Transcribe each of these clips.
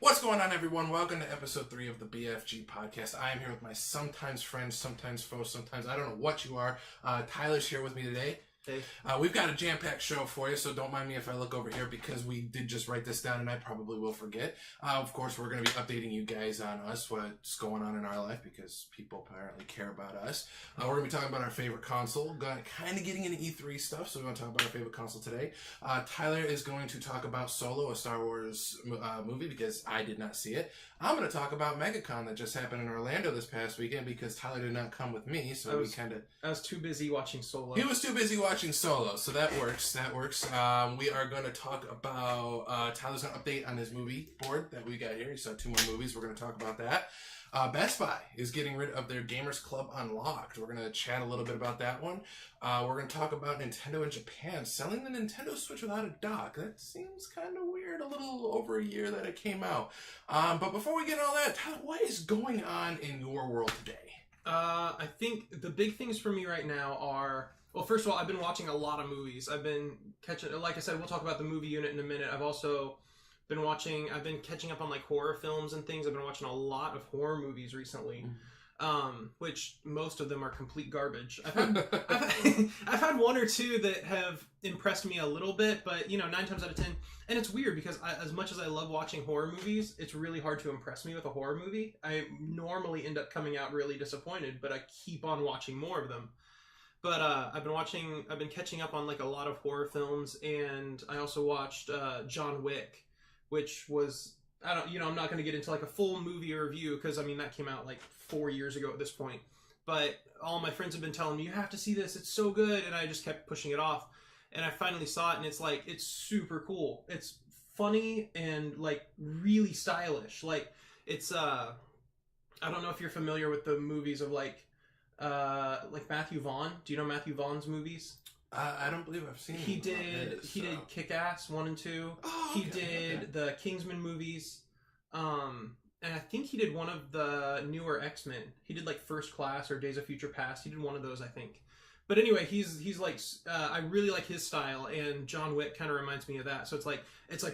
What's going on, everyone? Welcome to episode 3 of the BFG podcast. I am here with my sometimes friends, sometimes foes, sometimes I don't know what you are. Tyler's here with me today. Hey. We've got a jam-packed show for you, so don't mind me if I look over here because we did just write this down and I probably will forget. Of course, we're going to be updating you guys on us, what's going on in our life, because people apparently care about us. We're going to be talking about our favorite console, kind of getting into E3 stuff, so we're going to talk about our favorite console today. Tyler is going to talk about Solo, a Star Wars movie, because I did not see it. I'm going to talk about MegaCon that just happened in Orlando this past weekend because Tyler did not come with me, so I was too busy watching Solo. He was too busy watching Solo, so that works. We are going to talk about Tyler's going to update on his movie board that we got here. He saw 2 more movies. We're going to talk about that. Best Buy is getting rid of their Gamers Club Unlocked. We're going to chat a little bit about that one. We're going to talk about Nintendo in Japan selling the Nintendo Switch without a dock. That seems kind of weird, a little over a year that it came out. But before we get into all that, Tyler, what is going on in your world today? I think the big things for me right now are, well, first of all, I've been watching a lot of movies. I've been catching, like I said, we'll talk about the movie unit in a minute. I've been catching up on like horror films and things. I've been watching a lot of horror movies recently, which most of them are complete garbage. I've had 1 or 2 that have impressed me a little bit, but 9 times out of 10, and it's weird because as much as I love watching horror movies, it's really hard to impress me with a horror movie. I normally end up coming out really disappointed, but I keep on watching more of them. But I've been catching up on like a lot of horror films, and I also watched John Wick, which was, I'm not going to get into like a full movie review because that came out like 4 years ago at this point. But all my friends have been telling me, you have to see this, it's so good, and I just kept pushing it off. And I finally saw it, and it's super cool. It's funny and like really stylish. Like it's I don't know if you're familiar with the movies of like Matthew Vaughn. Do you know Matthew Vaughn's movies? I don't believe I've seen He did Kick-Ass 1 and 2. He did the Kingsman movies. And I think he did one of the newer X-Men. He did like First Class or Days of Future Past. He did one of those, I think. But anyway, he's like I really like his style, and John Wick kind of reminds me of that. So it's like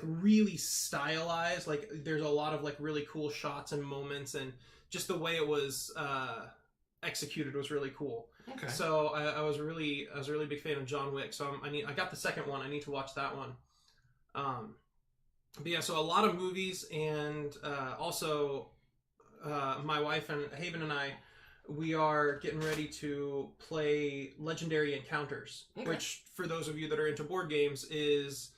really stylized. Like there's a lot of like really cool shots and moments, and just the way it was executed was really cool. Okay. So I was a really big fan of John Wick. So I got the second one. I need to watch that one. But yeah, so a lot of movies, and also my wife and Haven and I, we are getting ready to play Legendary Encounters, which for those of you that are into board games is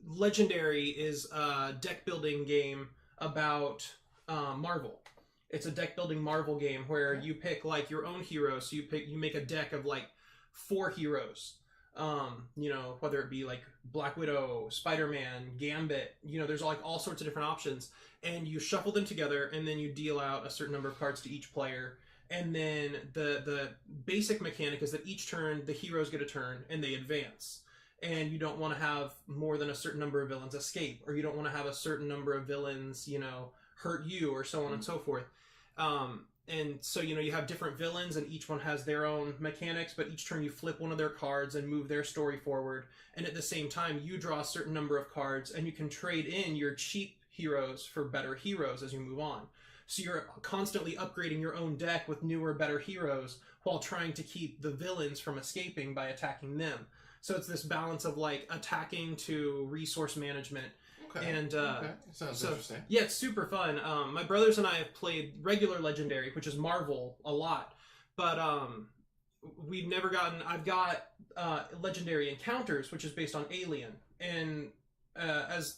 Legendary is a deck building game about Marvel. It's a deck building Marvel game where you pick like your own heroes. So you make a deck of like 4 heroes. Whether it be like Black Widow, Spider-Man, Gambit, there's like all sorts of different options, and you shuffle them together, and then you deal out a certain number of cards to each player. And then the basic mechanic is that each turn the heroes get a turn and they advance. And you don't want to have more than a certain number of villains escape, or you don't want to have a certain number of villains, hurt you, or so on and so forth. And so, you have different villains, and each one has their own mechanics, but each turn you flip one of their cards and move their story forward. And at the same time, you draw a certain number of cards, and you can trade in your cheap heroes for better heroes as you move on. So you're constantly upgrading your own deck with newer, better heroes while trying to keep the villains from escaping by attacking them. So it's this balance of like attacking to resource management. Okay. And sounds interesting. Yeah, it's super fun. My brothers and I have played regular Legendary, which is Marvel, a lot, but we've never gotten. I've got Legendary Encounters, which is based on Alien, and as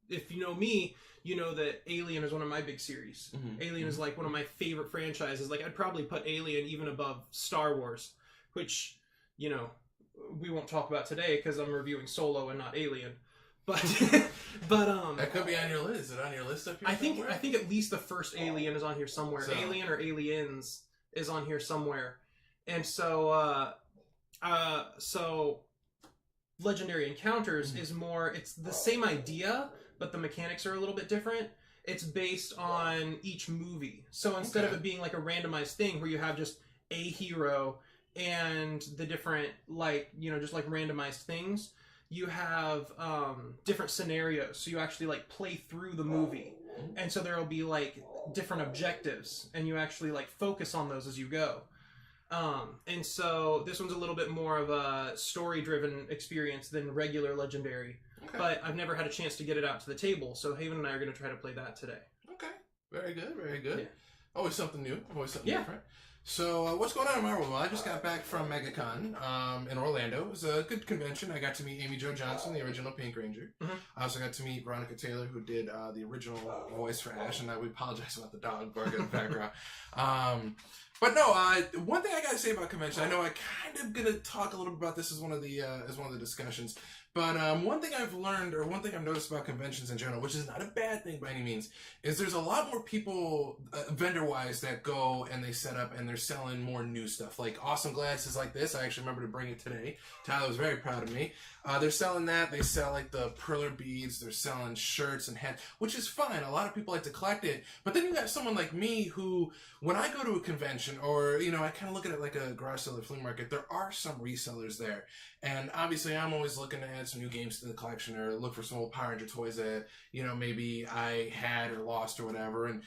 if you know me, you know that Alien is one of my big series. Alien is like one of my favorite franchises. Like I'd probably put Alien even above Star Wars, which we won't talk about today because I'm reviewing Solo and not Alien. But that could be on your list. Is it on your list up here? I think at least the first Alien is on here somewhere. So. Alien or Aliens is on here somewhere. And so Legendary Encounters is more, it's the same idea, but the mechanics are a little bit different. It's based on each movie. So instead of it being like a randomized thing where you have just a hero and the different, just like randomized things, you have different scenarios. So you actually like play through the movie. And so there'll be like different objectives, and you actually like focus on those as you go. And so this one's a little bit more of a story-driven experience than regular Legendary. Okay. But I've never had a chance to get it out to the table, so Haven and I are going to try to play that today. Okay. Very good, very good. Yeah. Always something new, always something yeah. different. So, what's going on in my world? Well, I just got back from MegaCon in Orlando. It was a good convention. I got to meet Amy Jo Johnson, the original Pink Ranger. Mm-hmm. I also got to meet Veronica Taylor, who did the original voice for Ash, and we apologize about the dog bark in the background. But no, one thing I got to say about convention, I know I kind of gonna talk a little bit about this as one of the discussions. But one thing I've learned, or one thing I've noticed about conventions in general, which is not a bad thing by any means, is there's a lot more people, vendor-wise, that go and they set up and they're selling more new stuff. Like awesome glasses like this. I actually remember to bring it today. Tyler was very proud of me. They're selling that. They sell like the perler beads. They're selling shirts and hats, which is fine. A lot of people like to collect it. But then you got someone like me who, when I go to a convention, or I kind of look at it like a garage sale or flea market, there are some resellers there. And obviously I'm always looking to add some new games to the collection, or look for some old Power Ranger toys that, maybe I had or lost or whatever. And,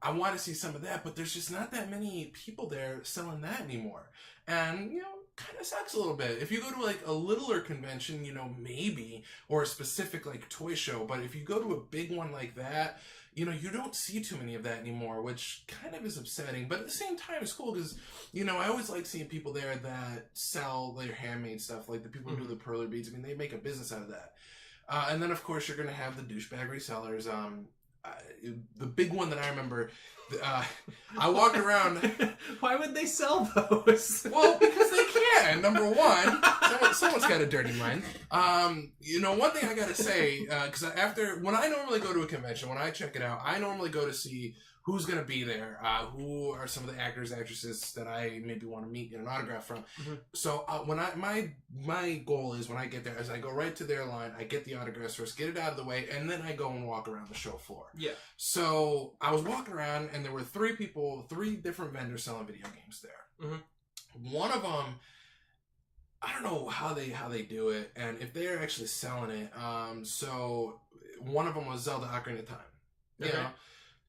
I want to see some of that, but there's just not that many people there selling that anymore. And, kind of sucks a little bit. If you go to like a littler convention, maybe, or a specific like toy show, but if you go to a big one like that, you don't see too many of that anymore, which kind of is upsetting. But at the same time, it's cool because, I always like seeing people there that sell their handmade stuff, like the people who do the perler beads. I mean, they make a business out of that. And then, of course, you're going to have the douchebag resellers. The big one that I remember, I walked around. Why would they sell those? Well, because they can. Number one, someone's got a dirty mind. One thing I gotta say, because when I normally go to a convention, when I check it out, I normally go to see who's gonna be there, who are some of the actors, actresses that I maybe want to meet, get an autograph from. Mm-hmm. So when my goal is, when I get there, is I go right to their line, I get the autographs first, get it out of the way, and then I go and walk around the show floor. Yeah. So I was walking around, and there were three different vendors selling video games there. Mm-hmm. One of them, I don't know how they do it, and if they're actually selling it. So one of them was Zelda Ocarina of Time. Okay.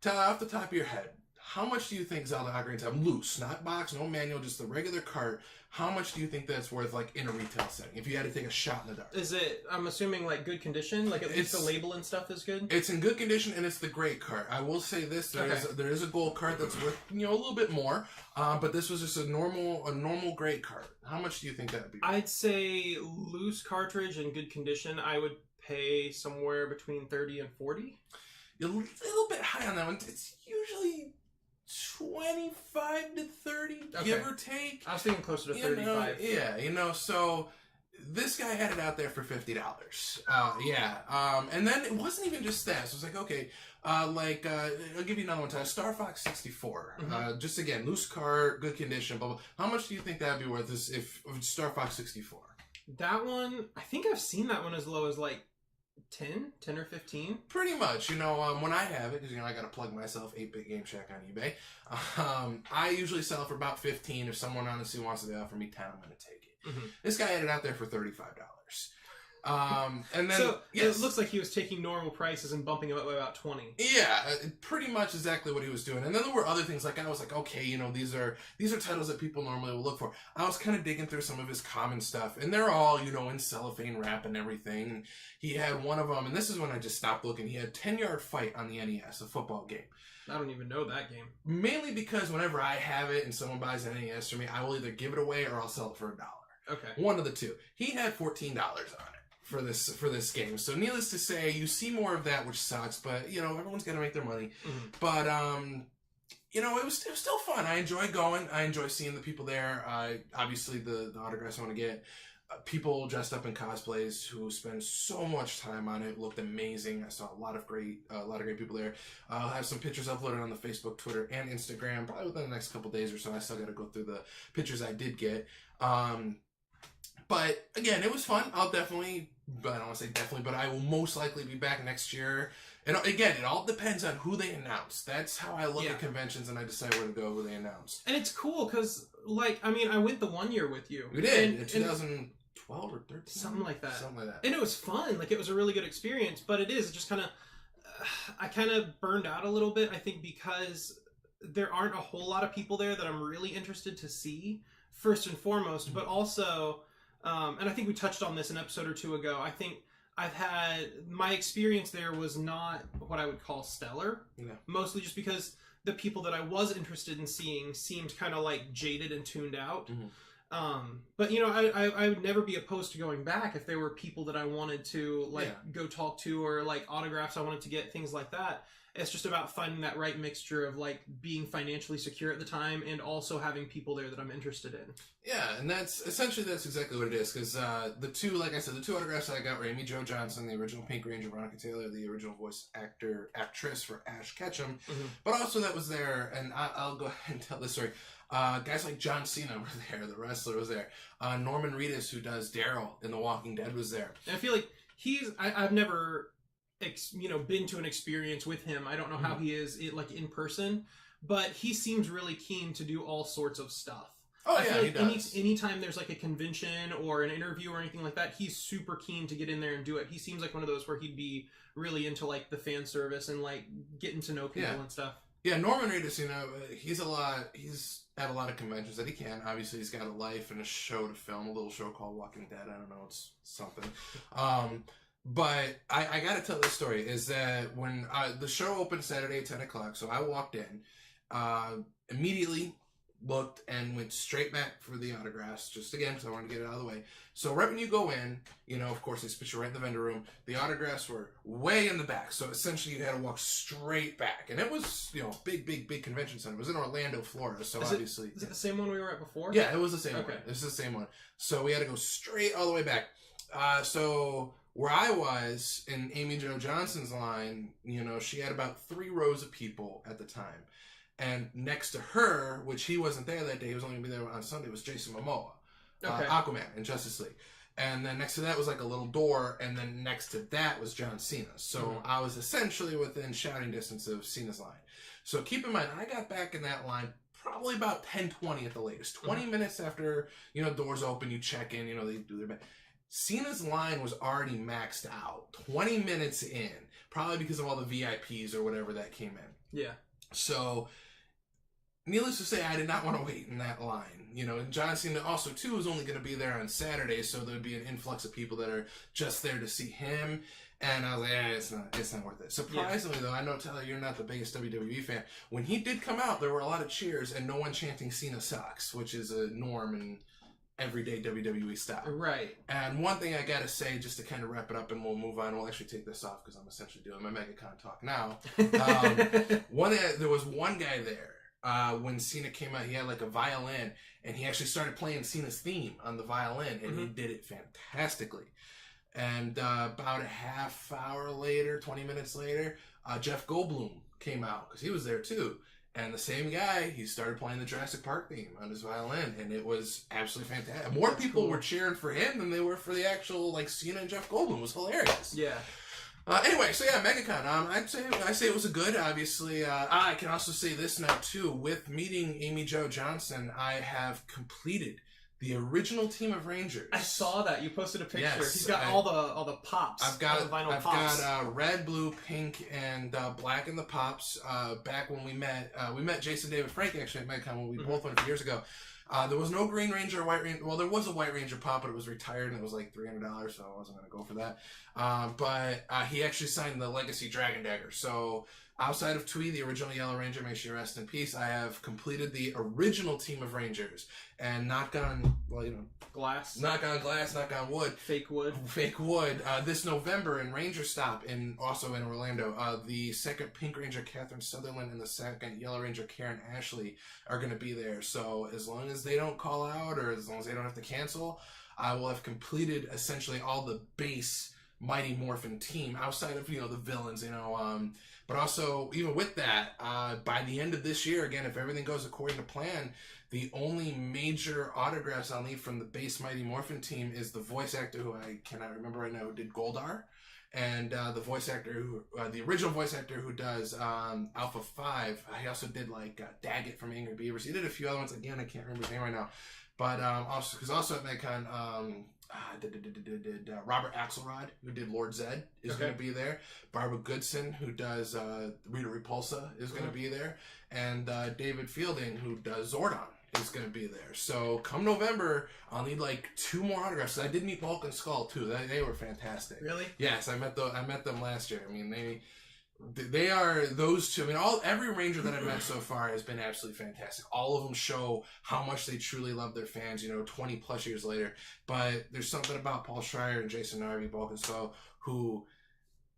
Tell off the top of your head, how much do you think Zelda Ocarina of Time, loose, not box, no manual, just the regular cart, how much do you think that's worth, like, in a retail setting, if you had to take a shot in the dark? Is it, I'm assuming, like, good condition? Like, at least the label and stuff is good? It's in good condition, and it's the great cart. I will say this, there is a gold cart that's worth, a little bit more, but this was just a normal great cart. How much do you think that would be? I'd say loose cartridge in good condition, I would pay somewhere between $30 and $40. A little bit high on that one. It's usually 25 to 30, give or take. I was thinking closer to 35. So this guy had it out there for $50. And then it wasn't even just that. So it's like, okay, I'll give you another one. Star Fox 64. Mm-hmm. Just again, loose cart, good condition, blah, blah. How much do you think that would be worth if Star Fox 64? That one, I think I've seen that one as low as like 10 or 15. Pretty much, when I have it, because I gotta plug myself 8-Bit Game Shack on eBay. I usually sell it for about 15. If someone honestly wants to offer me 10, I'm gonna take it. Mm-hmm. This guy had it out there for $35. And then so it looks like he was taking normal prices and bumping them up by about 20. Yeah, pretty much exactly what he was doing. And then there were other things, like I was like, okay, these are titles that people normally will look for. I was kind of digging through some of his common stuff, and they're all, in cellophane wrap and everything. And he had one of them, and this is when I just stopped looking. He had 10-Yard Fight on the NES, a football game. I don't even know that game. Mainly because whenever I have it and someone buys an NES from me, I will either give it away or I'll sell it for $1. Okay. One of the two. He had $14 on it for this game. So needless to say, you see more of that, which sucks, but everyone's got to make their money. Mm-hmm. But it was still fun. I enjoy going. I enjoy seeing the people there. Obviously the autographs I want to get. People dressed up in cosplays who spend so much time on it looked amazing. I saw a lot of great people there. I'll have some pictures uploaded on the Facebook, Twitter, and Instagram probably within the next couple days or so. I still got to go through the pictures I did get. But again, it was fun. I'll definitely, but I don't want to say definitely, but I will most likely be back next year. And again, it all depends on who they announce. That's how I look at conventions, and I decide where to go, who they announce. And it's cool because, I went the one year with you. We did, in 2012. 12 or 13, something like that. Something like that. And it was fun. Like, it was a really good experience. But it just kind of, I kind of burned out a little bit. I think because there aren't a whole lot of people there that I'm really interested to see, first and foremost. But also, and I think we touched on this an episode or two ago. I think my experience there was not what I would call stellar. Yeah. Mostly just because the people that I was interested in seeing seemed kind of like jaded and tuned out. But you know, I would never be opposed to going back if there were people that I wanted to go talk to, or like autographs I wanted to get, things like that. It's just about finding that right mixture of like being financially secure at the time and also having people there that I'm interested in. Yeah, and that's exactly what it is. Because the two autographs I got were Amy Jo Johnson, the original Pink Ranger, Veronica Taylor, the original actress for Ash Ketchum. But also that was there, and I'll go ahead and tell this story. Guys like John Cena were there, the wrestler was there. Norman Reedus, who does Daryl in The Walking Dead, was there. And I feel like I've never been to an experience with him. I don't know how he is in person, but he seems really keen to do all sorts of stuff. Oh, I feel he does. Anytime there's like a convention or an interview or anything like that, he's super keen to get in there and do it. He seems like one of those where he'd be really into like the fan service and like getting to know people and stuff. Yeah, Norman Reedus, he's at a lot of conventions that he can. Obviously, he's got a life and a show to film, a little show called Walking Dead. I don't know, it's something. But I got to tell this story, is that when the show opened Saturday at 10 o'clock, so I walked in, immediately looked and went straight back for the autographs, just again, because I wanted to get it out of the way. So right when you go in, of course, they spit you right in the vendor room. The autographs were way in the back, so essentially you had to walk straight back. And it was, big convention center. It was in Orlando, Florida, so obviously... Is it the same one we were at before? Yeah, it was the same one. This is the same one. So we had to go straight all the way back. So... where I was in Amy Jo Johnson's line, she had about 3 rows of people at the time. And next to her, which he wasn't there that day, he was only going to be there on Sunday, was Jason Momoa, Aquaman in Justice League. And then next to that was like a little door, and then next to that was John Cena. So I was essentially within shouting distance of Cena's line. So keep in mind, I got back in that line probably about 10:20 at the latest. 20 minutes after, doors open, you check in, they do their best. Cena's line was already maxed out 20 minutes in, probably because of all the VIPs or whatever that came in. Yeah. So, needless to say, I did not want to wait in that line. And John Cena also, too, was only going to be there on Saturday, so there would be an influx of people that are just there to see him. And I was like, it's not worth it. Surprisingly, though, I know, Tyler, you're not the biggest WWE fan. When he did come out, there were a lot of cheers and no one chanting Cena sucks, which is a norm in everyday WWE style. Right. And one thing I gotta say, just to kind of wrap it up and we'll move on, we'll actually take this off because I'm essentially doing my MegaCon talk now. There was one guy there, when Cena came out, he had like a violin and he actually started playing Cena's theme on the violin and he did it fantastically. And about a half hour later, 20 minutes later, Jeff Goldblum came out because he was there too. And the same guy, he started playing the Jurassic Park theme on his violin, and it was absolutely fantastic. More people were cheering for him than they were for the actual, Cena and Jeff Goldblum. It was hilarious. Yeah. Anyway, so yeah, MegaCon. I say it was a good. Obviously, I can also say this now too. With meeting Amy Jo Johnson, I have completed the original team of Rangers. I saw that. You posted a picture. Yes, he's got all the pops. I've got vinyl pops. Got red, blue, pink, and black in the pops. Back when we met Jason David Frank actually at MegaCon when we both went a few years ago. There was no Green Ranger or White Ranger. Well, there was a White Ranger pop, but it was retired and it was like $300, so I wasn't going to go for that. But he actually signed the Legacy Dragon Dagger. So outside of Twee, the original Yellow Ranger, may she rest in peace, I have completed the original team of Rangers. And knock on glass, knock on wood. Fake wood. This November in Ranger Stop, also in Orlando, the second Pink Ranger, Catherine Sutherland, and the second Yellow Ranger, Karen Ashley, are going to be there. So as long as they don't call out, or as long as they don't have to cancel, I will have completed essentially all the base Mighty Morphin team outside of the villains, but also even with that, by the end of this year, again, if everything goes according to plan, the only major autographs I'll need from the base Mighty Morphin team is the voice actor who I cannot remember right now who did Goldar, and the original voice actor who does Alpha 5. He also did Daggett from Angry Beavers. He did a few other ones. Again, I can't remember his name right now. But also at MegaCon, Robert Axelrod, who did Lord Zed, is going to be there. Barbara Goodson, who does Rita Repulsa, is going to be there. And David Fielding, who does Zordon, is going to be there. So come November, I'll need like 2 more autographs. I did meet Bulk and Skull too. They were fantastic. Really? Yes, I met them last year. I mean, they are those two. I mean, every Ranger that I've met so far has been absolutely fantastic. All of them show how much they truly love their fans, 20 plus years later. But there's something about Paul Schreier and Jason Narvey, Bulk and Skull, who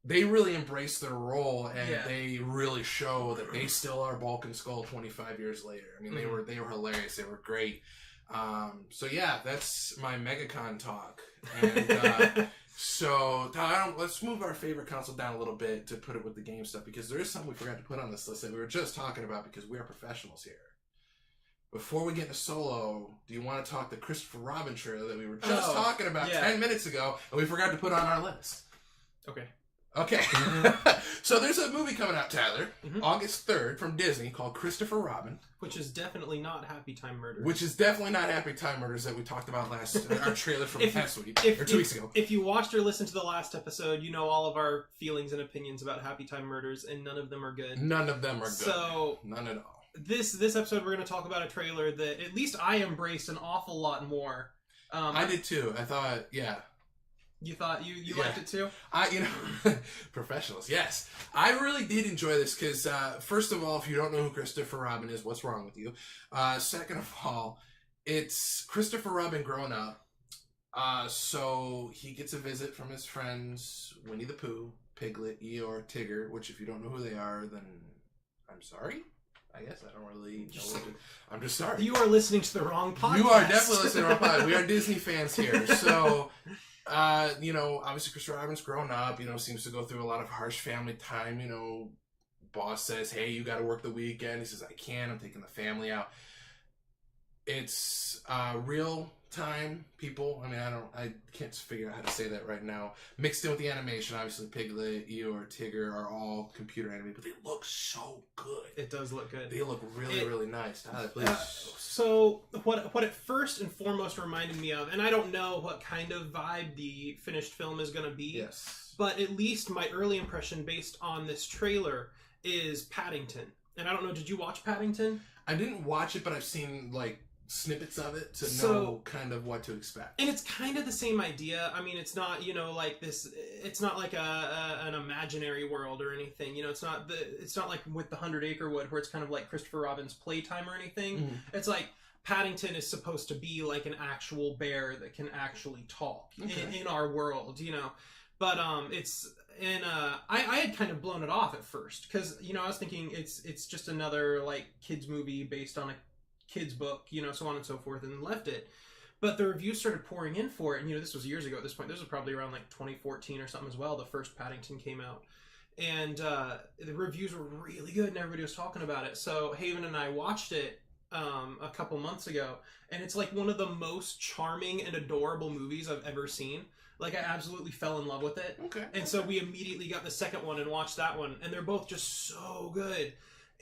they really embrace their role, and they really show that they still are Bulk and Skull 25 years later. I mean, they were hilarious. They were great. So yeah, that's my MegaCon talk. And so let's move our favorite console down a little bit to put it with the game stuff, because there is something we forgot to put on this list that we were just talking about, because we are professionals here. Before we get into Solo, do you want to talk the Christopher Robin trailer that we were just talking about 10 minutes ago, and we forgot to put on our list? Okay. So there's a movie coming out, Tyler, August 3rd from Disney called Christopher Robin. Which is definitely not Happy Time Murders. Which is definitely not Happy Time Murders that we talked about our trailer from last week, or 2 weeks ago. If you watched or listened to the last episode, you know all of our feelings and opinions about Happy Time Murders, and none of them are good. None of them are good. So, none at all. This episode, we're going to talk about a trailer that at least I embraced an awful lot more. I did too. I thought, You thought you liked it too? Professionals, yes. I really did enjoy this because, first of all, if you don't know who Christopher Robin is, what's wrong with you? Second of all, it's Christopher Robin grown up. So he gets a visit from his friends, Winnie the Pooh, Piglet, Eeyore, Tigger, which if you don't know who they are, then I'm sorry. I guess I don't really know what to... I'm just sorry. You are listening to the wrong podcast. You are definitely listening to the wrong podcast. We are Disney fans here. So... obviously Christopher Robin's grown up, seems to go through a lot of harsh family time, boss says, hey, you gotta work the weekend. He says, I can't, I'm taking the family out. It's, real time people. I mean, I can't figure out how to say that right now. Mixed in with the animation, obviously Piglet, Eeyore, Tigger are all computer animated, but they look so good. It does look good. They look really, really nice. Tyler, please. So what it first and foremost reminded me of, and I don't know what kind of vibe the finished film is going to be. Yes. But at least my early impression based on this trailer is Paddington. And I don't know, did you watch Paddington? I didn't watch it, but I've seen snippets of it to know kind of what to expect. And it's kind of the same idea. I mean, it's not, like this, it's not like an imaginary world or anything. It's not like with the 100 Acre Wood where it's kind of like Christopher Robin's Playtime or anything. Mm-hmm. It's like Paddington is supposed to be like an actual bear that can actually talk in our world, But it's and I had kind of blown it off at first because I was thinking it's just another like kids movie based on a kids book, so on and so forth, and left it. But the reviews started pouring in for it, and this was years ago at this point. This was probably around like 2014 or something as well. The first Paddington came out, and the reviews were really good, and everybody was talking about it. So Haven and I watched it a couple months ago, and it's like one of the most charming and adorable movies I've ever seen. Like, I absolutely fell in love with it. Okay. And so we immediately got the second one and watched that one, and they're both just so good.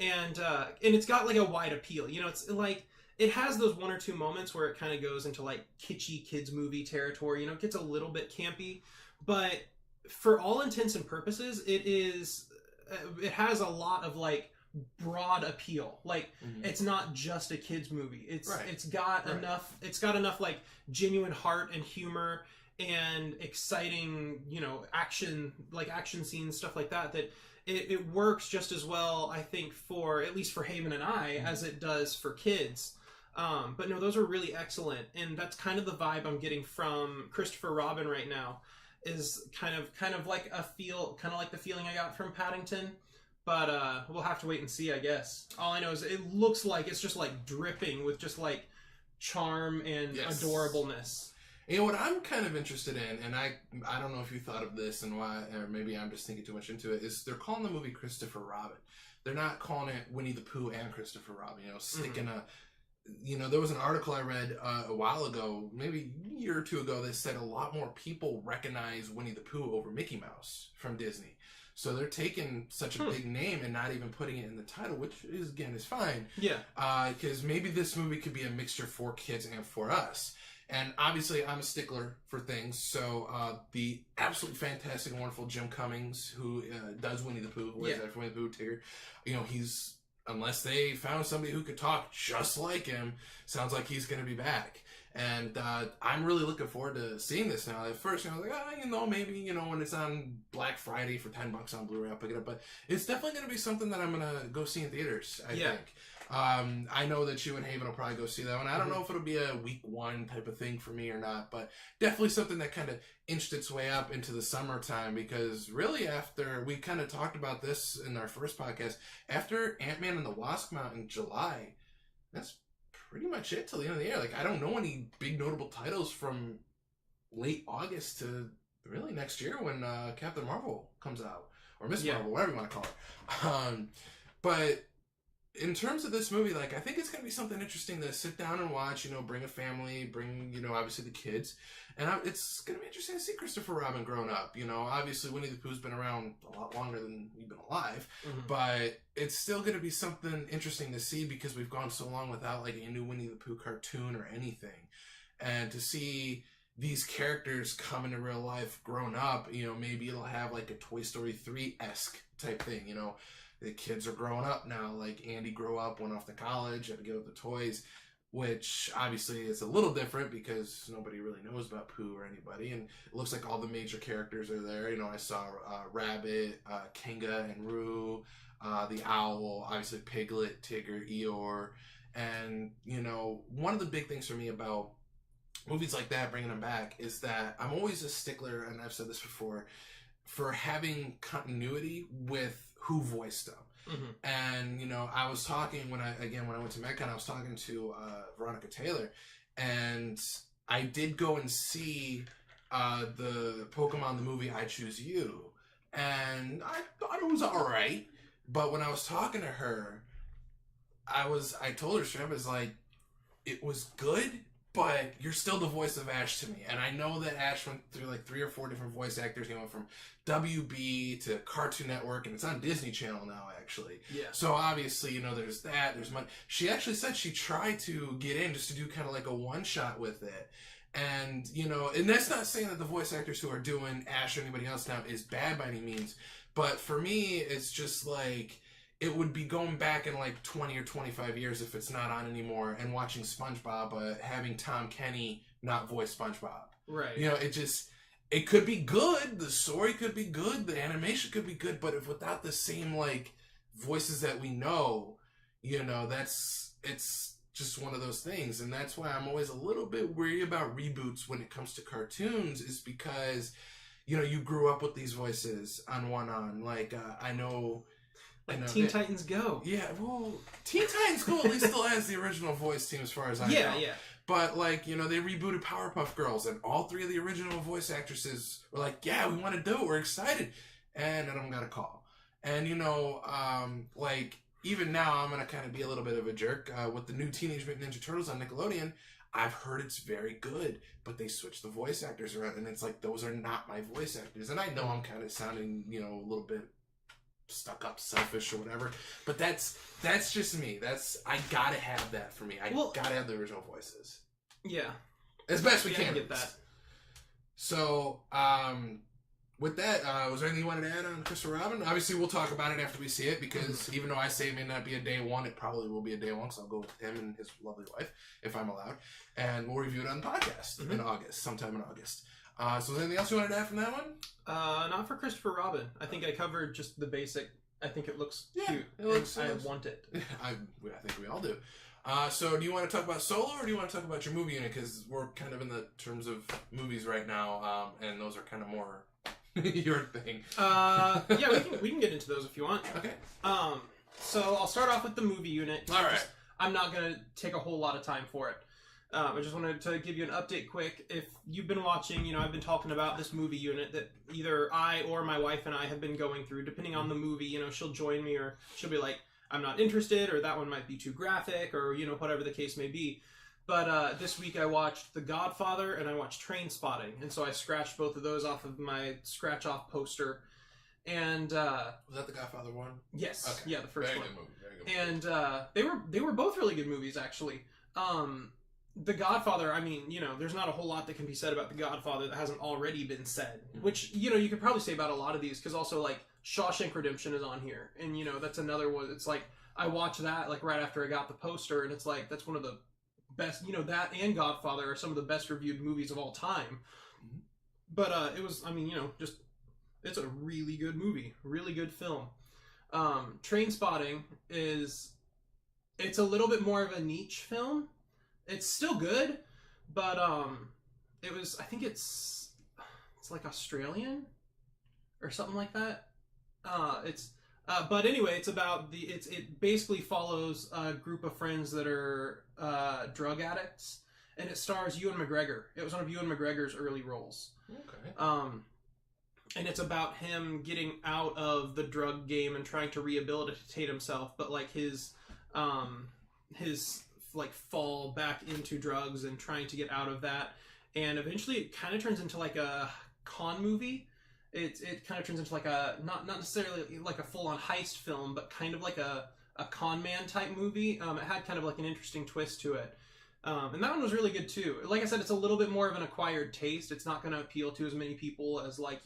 And it's got like a wide appeal. It's like it has those 1 or 2 moments where it kind of goes into like kitschy kids movie territory. It gets a little bit campy, but for all intents and purposes, it has a lot of like broad appeal. Like it's not just a kids movie. It's got enough like genuine heart and humor and exciting, action scenes, stuff like that it works just as well, I think, at least for Haven and I, as it does for kids. But no, those are really excellent, and that's kind of the vibe I'm getting from Christopher Robin right now. Is kind of like the feeling I got from Paddington. But we'll have to wait and see, I guess. All I know is it looks like it's just like dripping with just like charm and adorableness. What I'm kind of interested in, and I don't know if you thought of this and why, or maybe I'm just thinking too much into it, is they're calling the movie Christopher Robin. They're not calling it Winnie the Pooh and Christopher Robin. Sticking there was an article I read a while ago, maybe a year or two ago, that said a lot more people recognize Winnie the Pooh over Mickey Mouse from Disney. So they're taking such a big name and not even putting it in the title, which is fine. Yeah. Because maybe this movie could be a mixture for kids and for us. And obviously, I'm a stickler for things. So the absolutely fantastic and wonderful Jim Cummings, who does Winnie the Pooh, Winnie the Pooh, Tigger, he's, unless they found somebody who could talk just like him, sounds like he's going to be back. And I'm really looking forward to seeing this now. At first, I was like, maybe, when it's on Black Friday for $10 on Blu-ray, I'll pick it up. But it's definitely going to be something that I'm going to go see in theaters, I think. I know that you and Haven will probably go see that one. I don't know if it'll be a week one type of thing for me or not, but definitely something that kind of inched its way up into the summertime, because really after, we kind of talked about this in our first podcast, after Ant-Man and the Wasp come out in July, that's pretty much it till the end of the year. Like, I don't know any big notable titles from late August to really next year when Captain Marvel comes out, or Miss Marvel, whatever you want to call her. But in terms of this movie, like, I think it's going to be something interesting to sit down and watch, bring a family, bring, obviously the kids. And it's going to be interesting to see Christopher Robin growing up. Obviously Winnie the Pooh's been around a lot longer than we've been alive. But it's still going to be something interesting to see, because we've gone so long without, like, a new Winnie the Pooh cartoon or anything. And to see these characters come into real life grown up, maybe it'll have, like, a Toy Story 3-esque type thing, The kids are growing up now. Like, Andy grew up, went off to college, had to give up the toys, which obviously is a little different because nobody really knows about Pooh or anybody. And it looks like all the major characters are there. I saw Rabbit, Kanga and Roo, the Owl, obviously Piglet, Tigger, Eeyore. And, one of the big things for me about movies like that, bringing them back, is that I'm always a stickler, and I've said this before, for having continuity with who voiced them. And I was talking when I went to MegaCon, I was talking to Veronica Taylor, and I did go and see the Pokemon the movie I Choose You, and I thought it was alright. But when I was talking to her, I told her straight up, it was good, but you're still the voice of Ash to me. And I know that Ash went through like 3 or 4 different voice actors. He went from WB to Cartoon Network, and it's on Disney Channel now, actually. Yeah. So obviously, there's that. There's money. She actually said she tried to get in just to do kind of like a one-shot with it. And, and that's not saying that the voice actors who are doing Ash or anybody else now is bad by any means. But for me, it's just like, it would be going back in like 20 or 25 years if it's not on anymore, and watching SpongeBob, but having Tom Kenny not voice SpongeBob. Right. It could be good. The story could be good. The animation could be good. But if without the same, like, voices that we know, it's just one of those things. And that's why I'm always a little bit weary about reboots when it comes to cartoons, is because, you grew up with these voices on one-on. Like, I know... Like Teen Titans Go. Yeah, well, Teen Titans Go at least still has the original voice team as far as I know. Yeah. But, like, they rebooted Powerpuff Girls, and all 3 of the original voice actresses were like, yeah, we want to do it, we're excited. And I don't got a call. And, like, even now I'm going to kind of be a little bit of a jerk. With the new Teenage Mutant Ninja Turtles on Nickelodeon, I've heard it's very good, but they switched the voice actors around, and it's like, those are not my voice actors. And I know I'm kind of sounding, a little bit stuck up, selfish or whatever, but that's just me. I gotta have that for me. I gotta have the original voices. Yeah, as best we can. I get that. So, with that, was there anything you wanted to add on Christopher Robin? Obviously, we'll talk about it after we see it, because even though I say it may not be a day one, it probably will be a day one, so I'll go with him and his lovely wife, if I'm allowed, and we'll review it on the podcast in August, sometime in August. So is there anything else you wanted to add from that one? Not for Christopher Robin. I think I covered just the basic. I think it looks cute. I want it. I think we all do. So do you want to talk about Solo, or do you want to talk about your movie unit? Because we're kind of in the terms of movies right now, and those are kind of more your thing. Yeah, we can get into those if you want. Okay. So I'll start off with the movie unit. All right. I'm not going to take a whole lot of time for it. I just wanted to give you an update quick. If you've been watching, I've been talking about this movie unit that either I or my wife and I have been going through. Depending on the movie, she'll join me, or she'll be like, I'm not interested, or that one might be too graphic, or, whatever the case may be. But this week I watched The Godfather and I watched Trainspotting. And so I scratched both of those off of my scratch-off poster. And was that The Godfather 1? Yes. Okay. Yeah, the first Very one. Good movie. Very good movie. And they were both really good movies, actually. The Godfather, I mean, there's not a whole lot that can be said about The Godfather that hasn't already been said. Which, you could probably say about a lot of these, because also, like, Shawshank Redemption is on here. And, that's another one. It's like, I watched that, like, right after I got the poster, and it's like, that's one of the best, that and Godfather are some of the best reviewed movies of all time. But it was, I mean, just, it's a really good movie. Really good film. Trainspotting it's a little bit more of a niche film. It's still good, but I think it's like Australian or something like that. But anyway, it's about it basically follows a group of friends that are drug addicts, and it stars Ewan McGregor. It was one of Ewan McGregor's early roles. Okay. And it's about him getting out of the drug game and trying to rehabilitate himself, but like his like fall back into drugs and trying to get out of that, and eventually it kind of turns into like a con movie. It kind of turns into like a not necessarily like a full-on heist film, but kind of like a con man type movie. It had kind of like an interesting twist to it, and that one was really good too. Like I said, it's a little bit more of an acquired taste. It's not going to appeal to as many people as like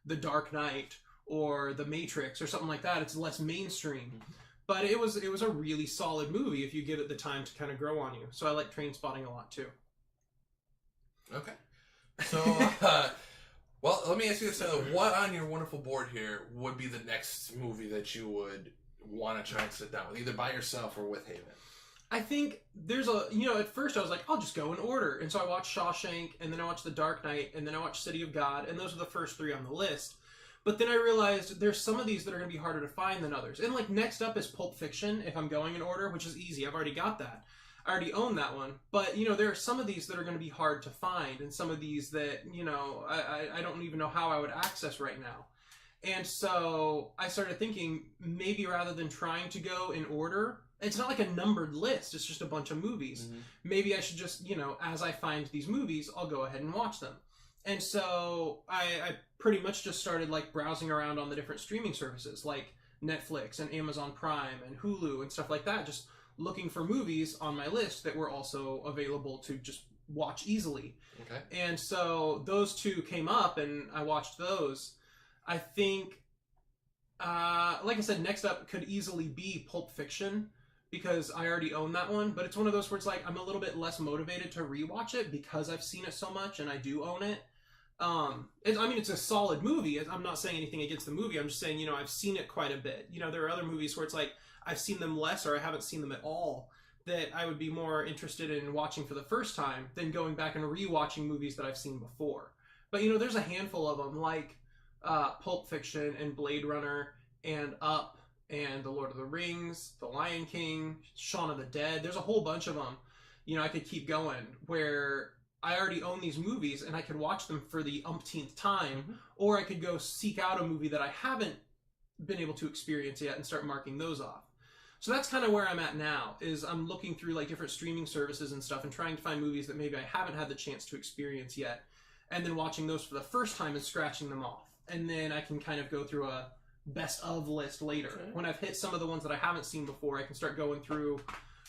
The Dark Knight or The Matrix or something like that. It's less mainstream. But it was a really solid movie if you give it the time to kind of grow on you. So I like Trainspotting a lot too. Okay. So, well, let me ask you this: what on your wonderful board here would be the next movie that you would want to try and sit down with, either by yourself or with Haven? I think there's at first I was like, I'll just go in order, and so I watched Shawshank, and then I watched The Dark Knight, and then I watched City of God, and those are the first three on the list. But then I realized there's some of these that are going to be harder to find than others. And like next up is Pulp Fiction, if I'm going in order, which is easy. I've already got that. I already own that one. But, there are some of these that are going to be hard to find, and some of these that, I don't even know how I would access right now. And so I started thinking, maybe rather than trying to go in order, it's not like a numbered list, it's just a bunch of movies. Maybe I should just, as I find these movies, I'll go ahead and watch them. And so I pretty much just started like browsing around on the different streaming services like Netflix and Amazon Prime and Hulu and stuff like that, just looking for movies on my list that were also available to just watch easily. Okay. And so those two came up and I watched those. I think, like I said, next up could easily be Pulp Fiction because I already own that one, but it's one of those where it's like I'm a little bit less motivated to rewatch it because I've seen it so much and I do own it. It's a solid movie. I'm not saying anything against the movie. I'm just saying, I've seen it quite a bit. There are other movies where it's like I've seen them less or I haven't seen them at all that I would be more interested in watching for the first time than going back and rewatching movies that I've seen before. But, there's a handful of them like Pulp Fiction and Blade Runner and Up and The Lord of the Rings, The Lion King, Shaun of the Dead. There's a whole bunch of them. I could keep going where I already own these movies and I could watch them for the umpteenth time, or I could go seek out a movie that I haven't been able to experience yet and start marking those off. So that's kind of where I'm at now, is I'm looking through like different streaming services and stuff and trying to find movies that maybe I haven't had the chance to experience yet, and then watching those for the first time and scratching them off. And then I can kind of go through a best of list later. Okay. When I've hit some of the ones that I haven't seen before, I can start going through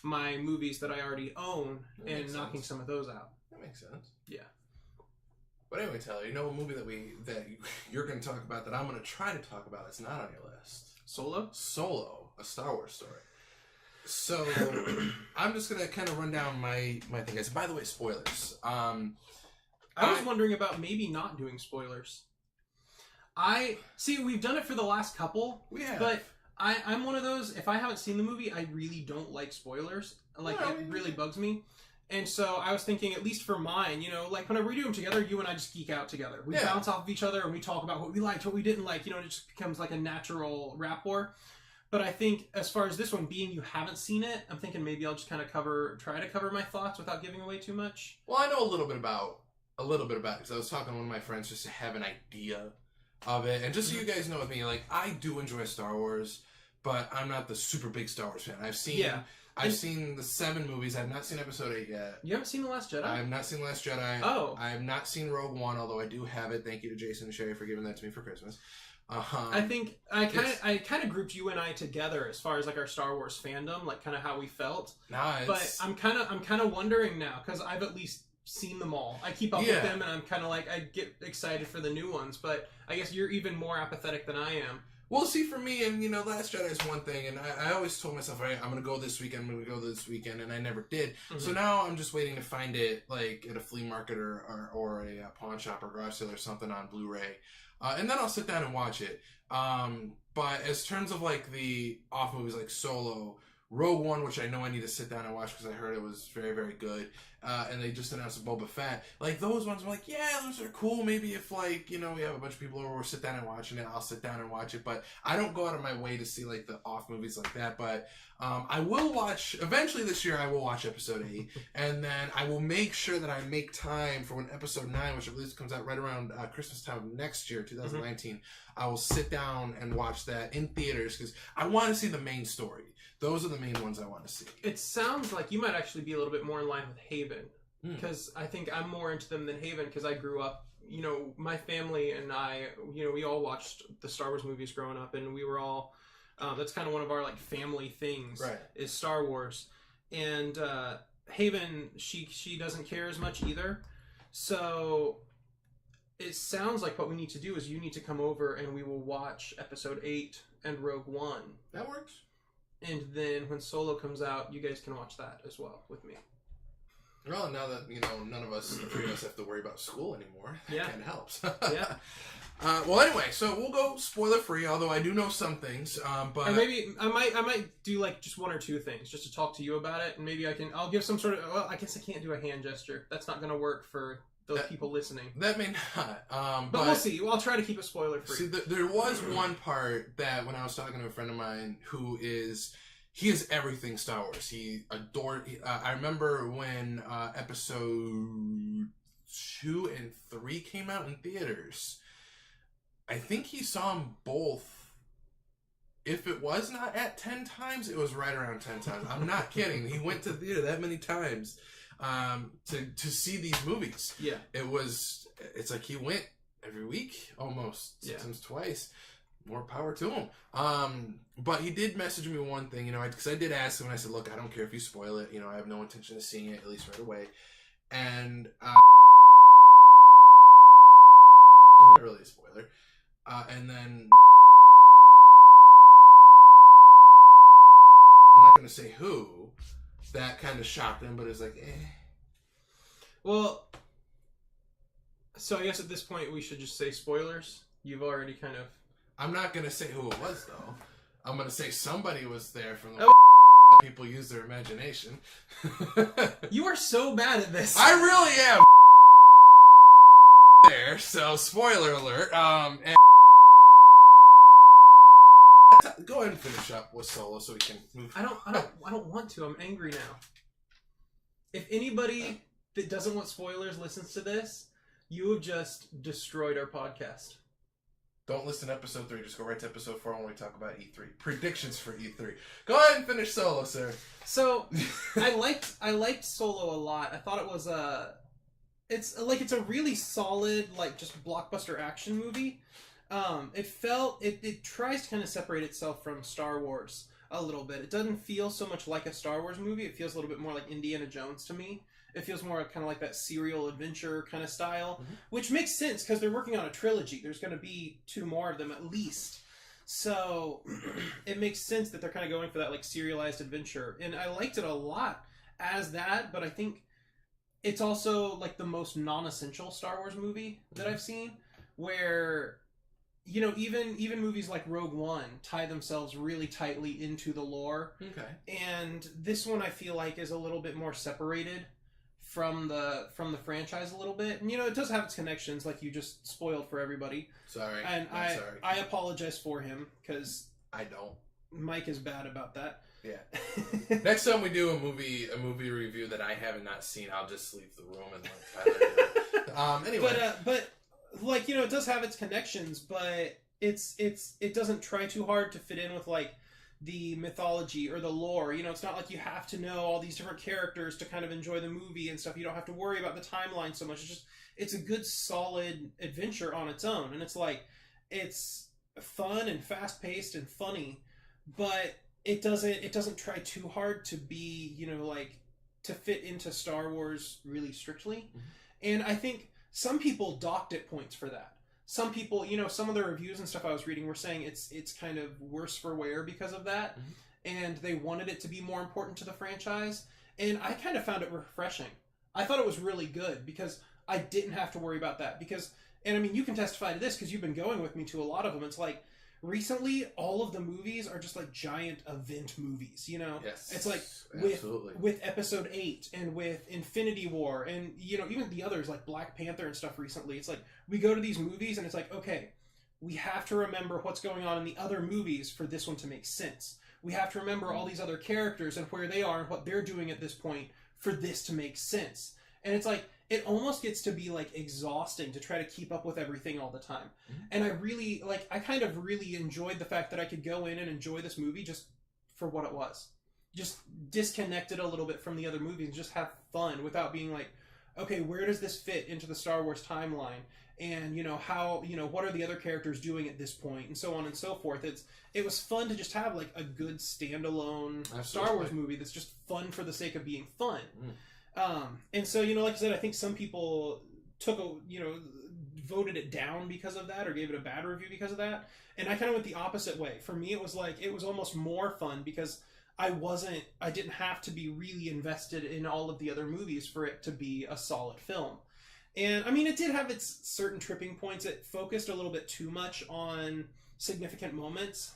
my movies that I already own and knocking some of those out. That makes sense. Yeah. But anyway, Tyler, a movie that you're going to talk about that I'm going to try to talk about that's not on your list. Solo, a Star Wars story. So I'm just going to kind of run down my thing. Guys, by the way, spoilers. I was wondering about maybe not doing spoilers. We've done it for the last couple. We have. But I'm one of those, if I haven't seen the movie, I really don't like spoilers. It really bugs me. And so I was thinking, at least for mine, like whenever we do them together, you and I just geek out together. We bounce off of each other and we talk about what we liked, what we didn't like. It just becomes like a natural rapport. But I think as far as this one being you haven't seen it, I'm thinking maybe I'll just kind of try to cover my thoughts without giving away too much. Well, I know a little bit about it because I was talking to one of my friends just to have an idea of it. And just so you guys know with me, like, I do enjoy Star Wars, but I'm not the super big Star Wars fan. I've seen the 7 movies. I've not seen Episode 8 yet. You haven't seen The Last Jedi? I have not seen The Last Jedi. Oh. I have not seen Rogue One, although I do have it. Thank you to Jason and Sherry for giving that to me for Christmas. I think I kind of grouped you and I together as far as like our Star Wars fandom, like kind of how we felt. But I'm kind of wondering now because I've at least seen them all. I keep up with them, and I'm kind of like I get excited for the new ones. But I guess you're even more apathetic than I am. Well, see, for me, and Last Jedi is one thing, and I always told myself, all right, I'm going to go this weekend, and I never did. Mm-hmm. So now I'm just waiting to find it, like, at a flea market or a pawn shop or garage sale or something on Blu-ray. And then I'll sit down and watch it. But as terms of, like, the off movies like Solo, Rogue One, which I know I need to sit down and watch because I heard it was very, very good. And they just announced Boba Fett. Like, those ones were like, yeah, those are cool. Maybe if, like, we have a bunch of people over, we'll sit down and watching it, I'll sit down and watch it. But I don't go out of my way to see, like, the off movies like that. But I will watch, eventually this year, I will watch Episode 8. And then I will make sure that I make time for when Episode 9, which I believe comes out right around Christmas time of next year, 2019, mm-hmm. I will sit down and watch that in theaters because I want to see the main story. Those are the main ones I want to see. It sounds like you might actually be a little bit more in line with Haven. Because I think I'm more into them than Haven because I grew up, my family and I, we all watched the Star Wars movies growing up, and we were all, that's kind of one of our, like, family things, right, is Star Wars. And Haven, she doesn't care as much either. So it sounds like what we need to do is you need to come over and we will watch Episode 8 and Rogue One. That works. And then when Solo comes out, you guys can watch that as well with me. Well, now that, none of us, the three of us, have to worry about school anymore, that kind of helps. Yeah. Well, anyway, so we'll go spoiler-free, although I do know some things, but... Or maybe, I might do, like, just one or two things, just to talk to you about it, and maybe I'll give some sort of, well, I guess I can't do a hand gesture. That's not going to work for those people listening. That may not. But we'll see. I'll try to keep it spoiler-free. See, there was one part that, when I was talking to a friend of mine who is... He is everything Star Wars. He adored... I remember when Episode 2 and 3 came out in theaters. I think he saw them both. If it was not at 10 times, it was right around 10 times. I'm not kidding. He went to the theater that many times to see these movies. Yeah. It's like he went every week, almost. Sometimes twice. More power to him. But he did message me one thing, because I did ask him, and I said, look, I don't care if you spoil it. I have no intention of seeing it, at least right away. And, not really a spoiler. And then, I'm not going to say who, that kind of shocked him, but it's like, eh. Well, so I guess at this point we should just say spoilers. You've already kind of... I'm not going to say who it was, though. I'm going to say somebody was there from the people use their imagination. You are so bad at this. I really am there, so spoiler alert. And go ahead and finish up with Solo so we can move. I don't want to. I'm angry now. If anybody that doesn't want spoilers listens to this, you have just destroyed our podcast. Don't listen to episode 3. Just go right to episode 4 when we talk about E3. Predictions for E3. Go ahead and finish Solo, sir. So, I liked Solo a lot. I thought it was it's a really solid, like, just blockbuster action movie. It tries to kind of separate itself from Star Wars a little bit. It doesn't feel so much like a Star Wars movie. It feels a little bit more like Indiana Jones to me. It feels more kind of like that serial adventure kind of style, mm-hmm. which makes sense because they're working on a trilogy. There's going to be 2 more of them at least. So it makes sense that they're kind of going for that like serialized adventure. And I liked it a lot as that, but I think it's also like the most non-essential Star Wars movie that I've seen, where, even movies like Rogue One tie themselves really tightly into the lore. Okay. And this one I feel like is a little bit more separated from the franchise a little bit. And it does have its connections, like you just spoiled for everybody. Sorry. And I'm sorry. I apologize for him because I don't. Mike is bad about that. Yeah. Next time we do a movie review that I haven't not seen, I'll just leave the room and let Tyler do it. Anyway. But like, it does have its connections, but it doesn't try too hard to fit in with like the mythology or the lore. It's not like you have to know all these different characters to kind of enjoy the movie and stuff. You don't have to worry about the timeline so much. It's a good solid adventure on its own. And it's like, it's fun and fast paced and funny, but it doesn't try too hard to be, like, to fit into Star Wars really strictly. Mhm. And I think some people docked it points for that. Some people, some of the reviews and stuff I was reading were saying it's kind of worse for wear because of that, Mhm. and they wanted it to be more important to the franchise. And I kind of found it refreshing. I thought it was really good because I didn't have to worry about that. Because, and I mean, you can testify to this because you've been going with me to a lot of them. It's like, recently, all of the movies are just like giant event movies, Yes. It's like absolutely. with Episode 8 and with Infinity War and, even the others like Black Panther and stuff recently. It's like, we go to these movies and it's like, okay, we have to remember what's going on in the other movies for this one to make sense. We have to remember all these other characters and where they are and what they're doing at this point for this to make sense. And it's like, it almost gets to be like exhausting to try to keep up with everything all the time. Mm-hmm. And I kind of really enjoyed the fact that I could go in and enjoy this movie just for what it was. Just disconnected a little bit from the other movies and just have fun without being like, okay, where does this fit into the Star Wars timeline? And, how, what are the other characters doing at this point? And so on and so forth. It was fun to just have like a good standalone Absolutely. Star Wars movie that's just fun for the sake of being fun. Mm. And so, like I said, I think some people voted it down because of that or gave it a bad review because of that. And I kind of went the opposite way. For me, it was like, it was almost more fun because I didn't have to be really invested in all of the other movies for it to be a solid film. And I mean, it did have its certain tripping points. It focused a little bit too much on significant moments.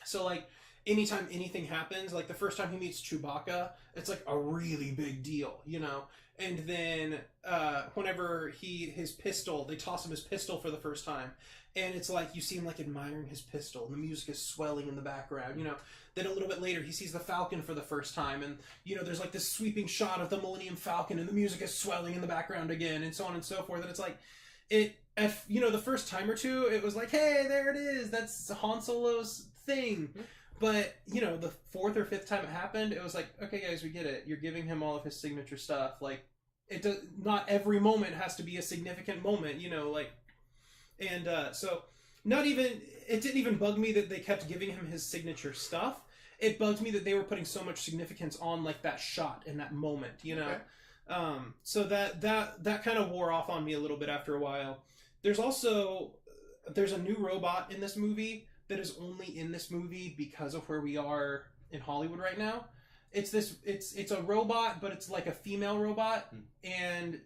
So like, anytime anything happens, like the first time he meets Chewbacca, it's like a really big deal, And then whenever they toss him his pistol for the first time, and it's like you see him like admiring his pistol, and the music is swelling in the background, Then a little bit later, he sees the Falcon for the first time, and there's like this sweeping shot of the Millennium Falcon, and the music is swelling in the background again, and so on and so forth. And it's like the first time or two, it was like, hey, there it is, that's Han Solo's thing. Mm-hmm. But, the fourth or fifth time it happened, it was like, okay, guys, we get it. You're giving him all of his signature stuff. Like, not every moment has to be a significant moment, And so, it didn't even bug me that they kept giving him his signature stuff. It bugged me that they were putting so much significance on, like, that shot and that moment, Okay. So that kind of wore off on me a little bit after a while. There's a new robot in this movie that is only in this movie because of where we are in Hollywood right now. It's a robot, but it's like a female robot, and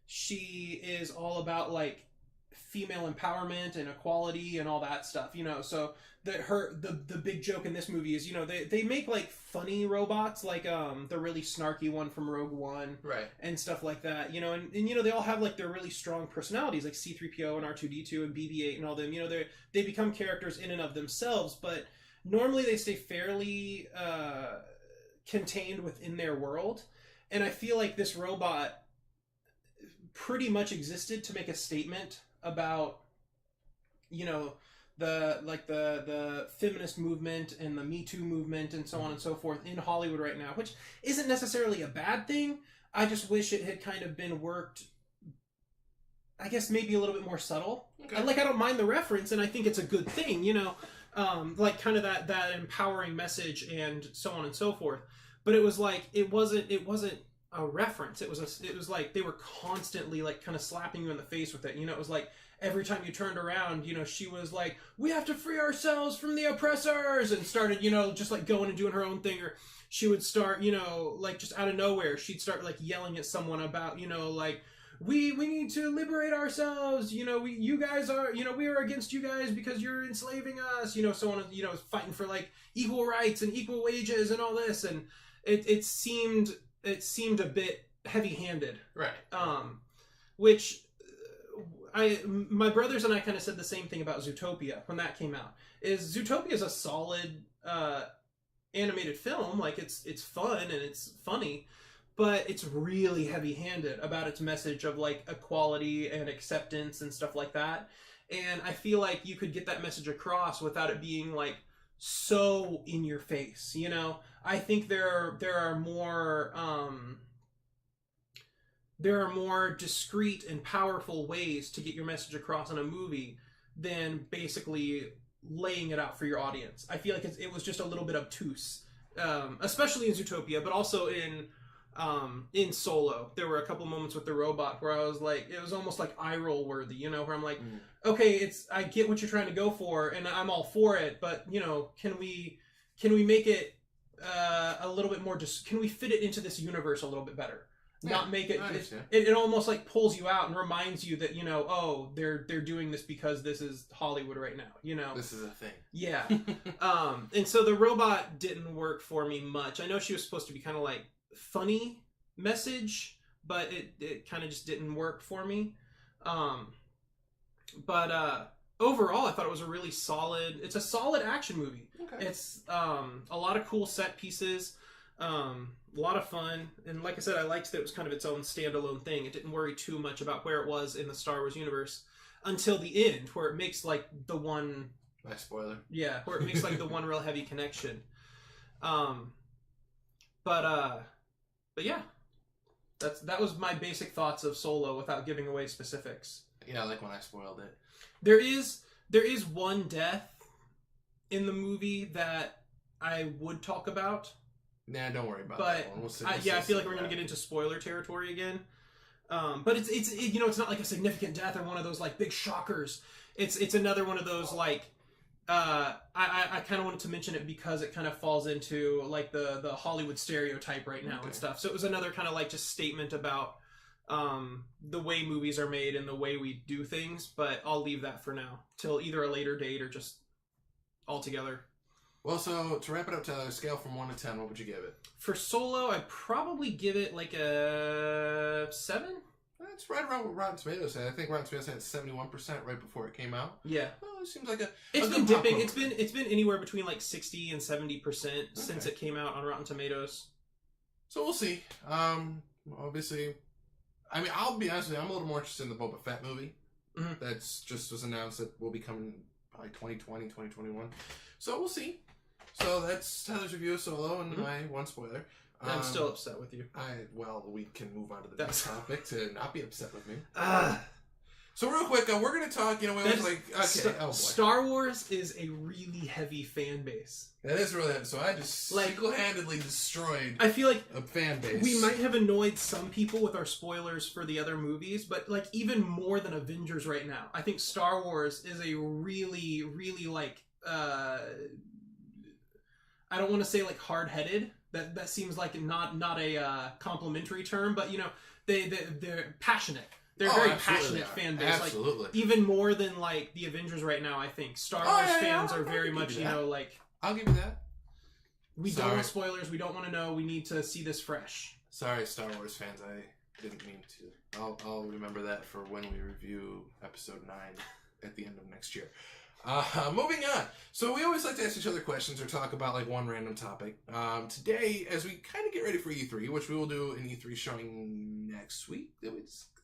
she is all about like female empowerment and equality and all that stuff, So the big joke in this movie is, they make like funny robots, like the really snarky one from Rogue One, right, and stuff like that, and they all have like their really strong personalities, like C-3PO and R2-D2 and BB-8 and all them. They become characters in and of themselves, but normally they stay fairly contained within their world. And I feel like this robot pretty much existed to make a statement about the feminist movement and the Me Too movement and so on and so forth in Hollywood right now, which isn't necessarily a bad thing. I just wish it had kind of been worked, I guess, maybe a little bit more subtle. Okay. I don't mind the reference, and I think it's a good thing, like kind of that empowering message and so on and so forth. But it was like, it wasn't a reference. It was like they were constantly like kind of slapping you in the face with it. It was like every time you turned around, she was like, we have to free ourselves from the oppressors, and started, just like going and doing her own thing. Or she would start, like just out of nowhere, she'd start like yelling at someone about, like, we need to liberate ourselves. You guys are, we are against you guys because you're enslaving us. So on, fighting for like equal rights and equal wages and all this. And it seemed a bit heavy-handed, right? Which my brothers and I kind of said the same thing about Zootopia when that came out. Zootopia is a solid animated film. Like it's fun and it's funny, but it's really heavy-handed about its message of like equality and acceptance and stuff like that. And I feel like you could get that message across without it being like so in your face. I think there are more discreet and powerful ways to get your message across in a movie than basically laying it out for your audience. I feel like it was just a little bit obtuse, especially in Zootopia, but also in Solo. There were a couple moments with the robot where I was like, it was almost like eye roll worthy, you know, where I'm like, okay, I get what you're trying to go for, and I'm all for it, but you know, can we make it a little bit more? Just can we fit it into this universe a little bit better? Yeah, not make it, it almost like pulls you out and reminds you that, you know, oh, they're doing this because this is Hollywood right now, you know, this is a thing. Yeah. And so the robot didn't work for me much. I know she was supposed to be kind of like funny message, but it kind of just didn't work for me. But overall I thought it was it's a solid action movie. Okay. It's a lot of cool set pieces, a lot of fun, and like I said, I liked that it was kind of its own standalone thing. It didn't worry too much about where it was in the Star Wars universe until the end, where it makes like the one spoiler. Yeah, where it makes like the one real heavy connection. But yeah, that was my basic thoughts of Solo without giving away specifics. Yeah, I like when I spoiled it. There is one death in the movie that I would talk about. Nah, don't worry about that one. I feel like we're gonna get into spoiler territory again. But it's you know, it's not like a significant death or one of those like big shockers. It's another one of those like I kind of wanted to mention it because it kind of falls into like the Hollywood stereotype right now. Okay. And stuff. So it was another kind of like just statement about the way movies are made and the way we do things. But I'll leave that for now till either a later date or just altogether. Well, so to wrap it up, Tyler, scale from 1 to 10, what would you give it? For Solo, I'd probably give it like a 7. That's right around what Rotten Tomatoes had. I think Rotten Tomatoes had 71% right before it came out. Yeah. Well, it seems like it's been dipping. It's been anywhere between like 60 and 70% since it came out on Rotten Tomatoes. So we'll see. Obviously, I mean, I'll be honest with you, I'm a little more interested in the Boba Fett movie. Mm-hmm. That's just was announced that will be coming by 2020, 2021. So we'll see. So that's Tyler's review of Solo and my one spoiler. I'm still upset with you. Well, we can move on to the next topic to not be upset with me. Ah. So real quick, we're going to talk, you know, we always like, okay, oh boy. Star Wars is a really heavy fan base. That is really heavy. So I just single-handedly destroyed I feel like a fan base. We might have annoyed some people with our spoilers for the other movies, but like even more than Avengers right now, I think Star Wars is a really, really like, I don't want to say like hard-headed. That seems like not a complimentary term, but you know, they're passionate. They're very passionate fan base. Absolutely. Like, even more than like the Avengers right now, I think. Star Wars fans are very much, you know, like... I'll give you that. We don't want spoilers. We don't want to know. We need to see this fresh. Sorry, Star Wars fans. I didn't mean to. I'll remember that for when we review episode 9 at the end of next year. Moving on. So we always like to ask each other questions or talk about like one random topic. Today, as we kind of get ready for E3, which we will do an E3 showing next week,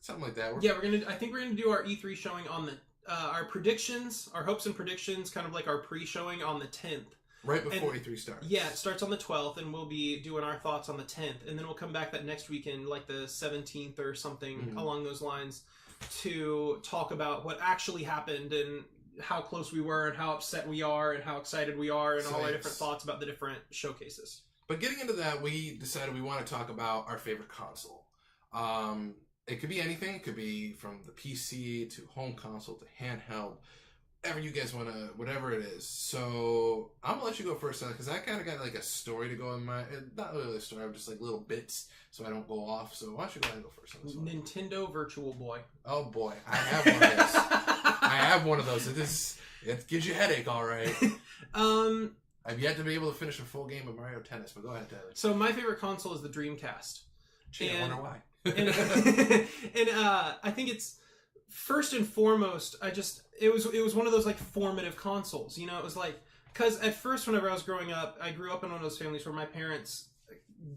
something like that. Yeah, I think we're gonna do our E3 showing on the our predictions, our hopes and predictions, kind of like our pre-showing on the 10th. Right before E3 starts. Yeah, it starts on the 12th, and we'll be doing our thoughts on the 10th, and then we'll come back that next weekend, like the 17th or something along those lines, to talk about what actually happened and how close we were and how upset we are and how excited we are and all our different thoughts about the different showcases. But getting into that, we decided we want to talk about our favorite console. It could be anything. It could be from the PC to home console to handheld. Whatever you guys want to, whatever it is. So I'm going to let you go first, because I kind of got like a story to go in my, not really a story, just like little bits so I don't go off. So why don't you go ahead and go first on this one? Nintendo Virtual Boy. Oh boy, I have one of those. I have one of those. It gives you a headache, all right. I've yet to be able to finish a full game of Mario Tennis, but go ahead, Tyler. So my favorite console is the Dreamcast. Gee, I wonder why. and I think it's first and foremost. It was one of those like formative consoles. You know, it was like, because at first, whenever I was growing up, I grew up in one of those families where my parents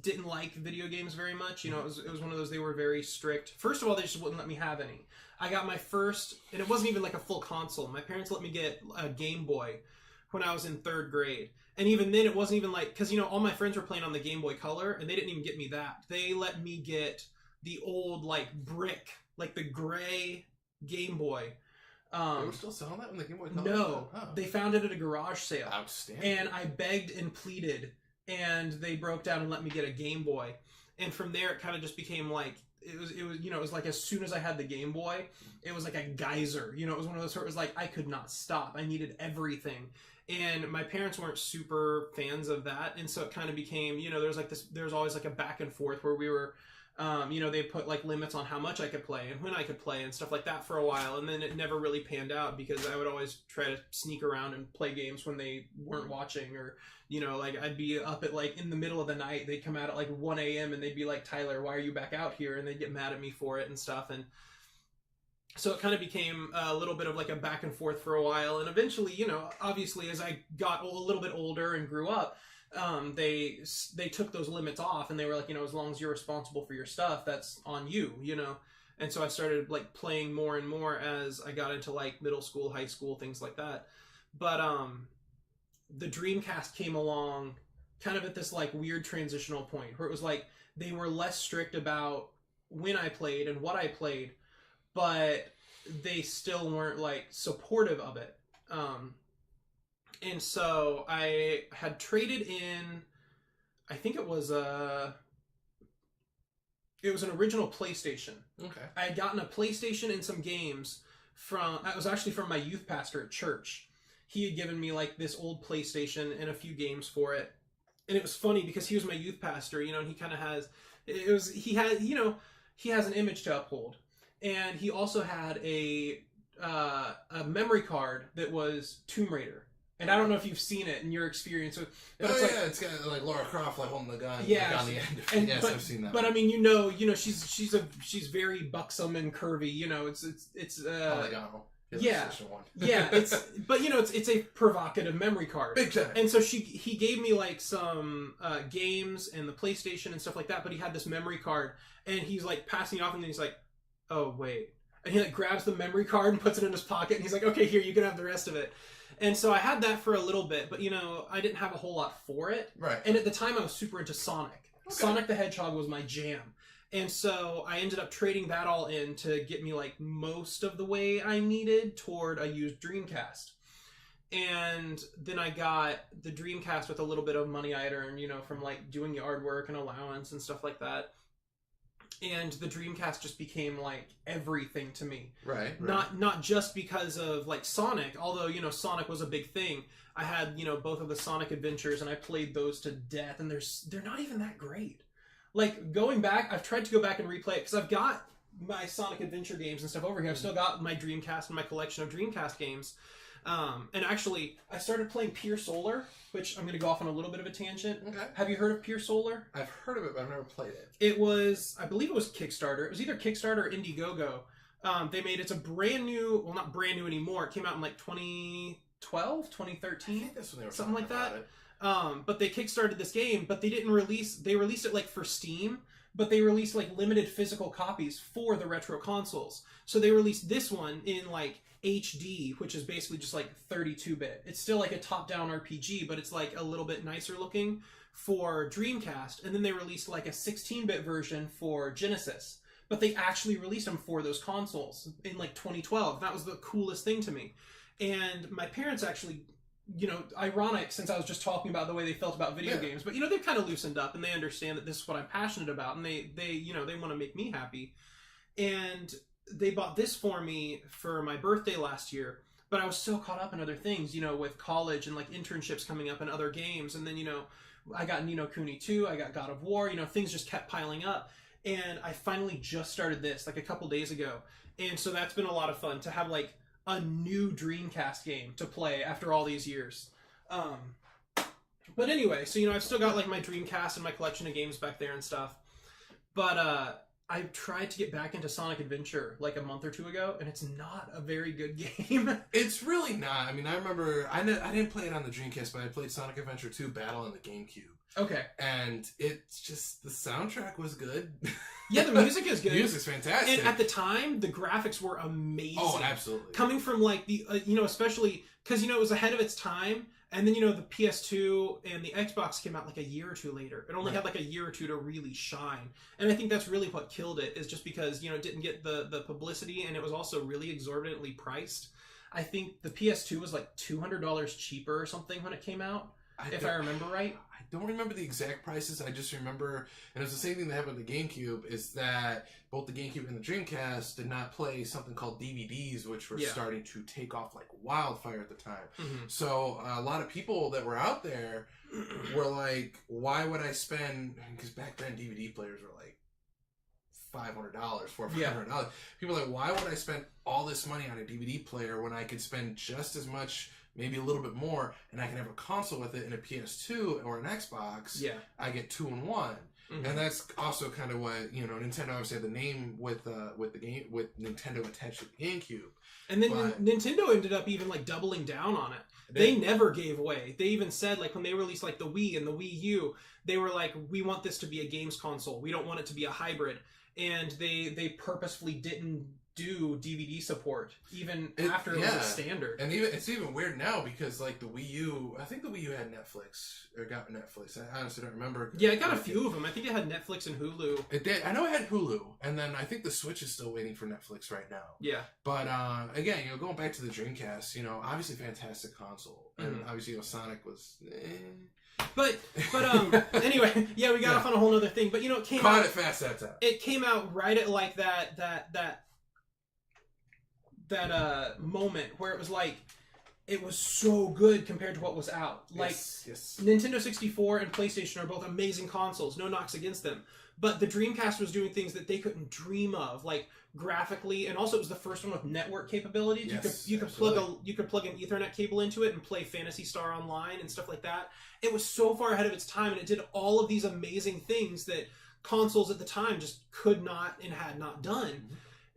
didn't like video games very much. You know, it was one of those, they were very strict. First of all, they just wouldn't let me have any. I got my first, and it wasn't even like a full console. My parents let me get a Game Boy when I was in 3rd grade. And even then, it wasn't even like, because, you know, all my friends were playing on the Game Boy Color, and they didn't even get me that. They let me get the old, like, brick, like the gray Game Boy. They were still selling that when the Game Boy Color? No, Oh. they found it at a garage sale. Outstanding. And I begged and pleaded, and they broke down and let me get a Game Boy. And from there, it kind of just became like, it was it was like as soon as I had the Game Boy, it was like a geyser. It was one of those sort of, it was like I could not stop. I needed everything. And my parents weren't super fans of that, and so it kind of became, there was always like a back and forth where we were, they put like limits on how much I could play and when I could play and stuff like that for a while, and then it never really panned out because I would always try to sneak around and play games when they weren't watching, or like I'd be up at like in the middle of the night, they'd come out at like 1 a.m. and they'd be like, Tyler, why are you back out here? And they'd get mad at me for it and stuff. And so it kind of became a little bit of like a back and forth for a while, and eventually, obviously as I got a little bit older and grew up, they took those limits off, and they were like, as long as you're responsible for your stuff, that's on you, And so I started like playing more and more as I got into like middle school, high school, things like that. But the Dreamcast came along kind of at this like weird transitional point where it was like they were less strict about when I played and what I played, but they still weren't like supportive of it. And so I had traded in, I think it was an original PlayStation. Okay. I had gotten a PlayStation and some games it was actually from my youth pastor at church. He had given me like this old PlayStation and a few games for it. And it was funny because he was my youth pastor, and he kind of has, he has an image to uphold. And he also had a memory card that was Tomb Raider. And I don't know if you've seen it in your experience, but it's got like Lara Croft like holding the gun, like, on the end of it. Yes, I've seen that. But I mean, she's very buxom and curvy. It's polygonal. Yeah, yeah. It's a provocative memory card. Big time. And so he gave me like some games and the PlayStation and stuff like that. But he had this memory card, and he's like passing it off, and then he's like, "Oh wait," and he like grabs the memory card and puts it in his pocket, and he's like, "Okay, here, you can have the rest of it." And so I had that for a little bit, but I didn't have a whole lot for it. Right. And at the time I was super into Sonic. Okay. Sonic the Hedgehog was my jam. And so I ended up trading that all in to get me like most of the way I needed toward a used Dreamcast. And then I got the Dreamcast with a little bit of money I'd earned, from like doing yard work and allowance and stuff like that. And the Dreamcast just became like everything to me. Right. Not just because of like Sonic, although Sonic was a big thing. I had both of the Sonic adventures, and I played those to death, and they're not even that great. Like going back, I've tried to go back and replay it because I've got my Sonic Adventure games and stuff over here. I've still got my Dreamcast and my collection of Dreamcast games. And actually, I started playing Pure Solar, which I'm going to go off on a little bit of a tangent. Okay. Have you heard of Pure Solar? I've heard of it, but I've never played it. I believe it was Kickstarter. It was either Kickstarter or Indiegogo. It's a brand new, well, not brand new anymore. It came out in like 2012, 2013. I think that's when they were something like that. It. But they kickstarted this game, but they released it like for Steam, but they released like limited physical copies for the retro consoles. So they released this one in like HD, which is basically just like 32-bit. It's still like a top-down RPG, but it's like a little bit nicer looking for Dreamcast. And then they released like a 16-bit version for Genesis. But they actually released them for those consoles in like 2012. That was the coolest thing to me. And my parents actually, ironic since I was just talking about the way they felt about video games, but they've kind of loosened up and they understand that this is what I'm passionate about, and they want to make me happy. And they bought this for me for my birthday last year, but I was so caught up in other things, with college and like internships coming up and other games. And then, I got Ni no Kuni 2, I got God of War, things just kept piling up. And I finally just started this like a couple days ago. And so that's been a lot of fun to have like a new Dreamcast game to play after all these years. But anyway, so I've still got like my Dreamcast and my collection of games back there and stuff. But I tried to get back into Sonic Adventure like a month or two ago, and it's not a very good game. It's really not. I mean, I remember I didn't play it on the Dreamcast, but I played Sonic Adventure 2 Battle on the GameCube. Okay. And it's just, the soundtrack was good. Yeah, the music is good. The music's fantastic. And at the time, the graphics were amazing. Oh, absolutely. Coming from like the, especially because it was ahead of its time. And then, the PS2 and the Xbox came out like a year or two later. It only had like a year or two to really shine. And I think that's really what killed it, is just because, it didn't get the publicity, and it was also really exorbitantly priced. I think the PS2 was like $200 cheaper or something when it came out, if I remember right. I don't remember the exact prices. I just remember, and it was the same thing that happened with the GameCube, is that both the GameCube and the Dreamcast did not play something called DVDs, which were starting to take off like wildfire at the time. So a lot of people that were out there were like, why would I spend, because back then DVD players were like $500, $400. People are like, why would I spend all this money on a DVD player when I could spend just as much, maybe a little bit more, and I can have a console with it in a PS2 or an Xbox? I get 2 in 1. And that's also kind of what Nintendo obviously had the name with the game, with Nintendo attached to the GameCube. And then Nintendo ended up even like doubling down on it. They never gave away. They even said, like, when they released like the Wii and the Wii U, they were like, we want this to be a games console. We don't want it to be a hybrid. And they purposefully didn't do DVD support even after it was a standard. And it's even weird now, because like the Wii U, I think the Wii U had Netflix, or got Netflix. I honestly don't remember. Yeah, it got a few of them. I think it had Netflix and Hulu. It did. I know it had Hulu, and then I think the Switch is still waiting for Netflix right now. Yeah. But again, going back to the Dreamcast, obviously fantastic console, and obviously Sonic was. But anyway, we got off on a whole other thing. But it came out fast that time. It came out right at like that moment where it was like, it was so good compared to what was out. Like, Nintendo 64 and PlayStation are both amazing consoles, no knocks against them. But the Dreamcast was doing things that they couldn't dream of, like graphically, and also it was the first one with network capabilities. You could plug an Ethernet cable into it and play Phantasy Star Online and stuff like that. It was so far ahead of its time, and it did all of these amazing things that consoles at the time just could not and had not done.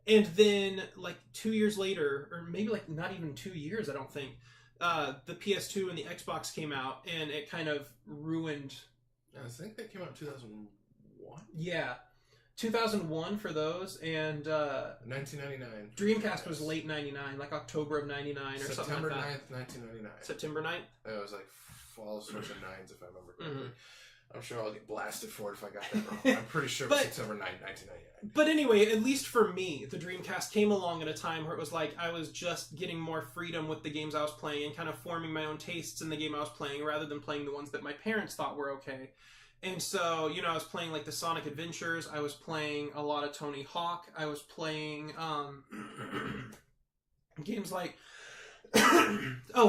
And then, like 2 years later, or maybe like not even 2 years, I don't think, the PS2 and the Xbox came out, and it kind of ruined. I think they came out in 2001. Yeah, 2001 for those, and 1999. Dreamcast was late 99, like October of 99 or something like that. September 9th, 1999. September 9th? It was like fall sorts of 9s, if I remember correctly. I'm sure I'll get blasted for it if I got that wrong. I'm pretty sure it was September 9th, 1999. But anyway, at least for me, the Dreamcast came along at a time where it was like I was just getting more freedom with the games I was playing and kind of forming my own tastes in the game I was playing, rather than playing the ones that my parents thought were okay. And so, I was playing like the Sonic Adventures, I was playing a lot of Tony Hawk, I was playing games like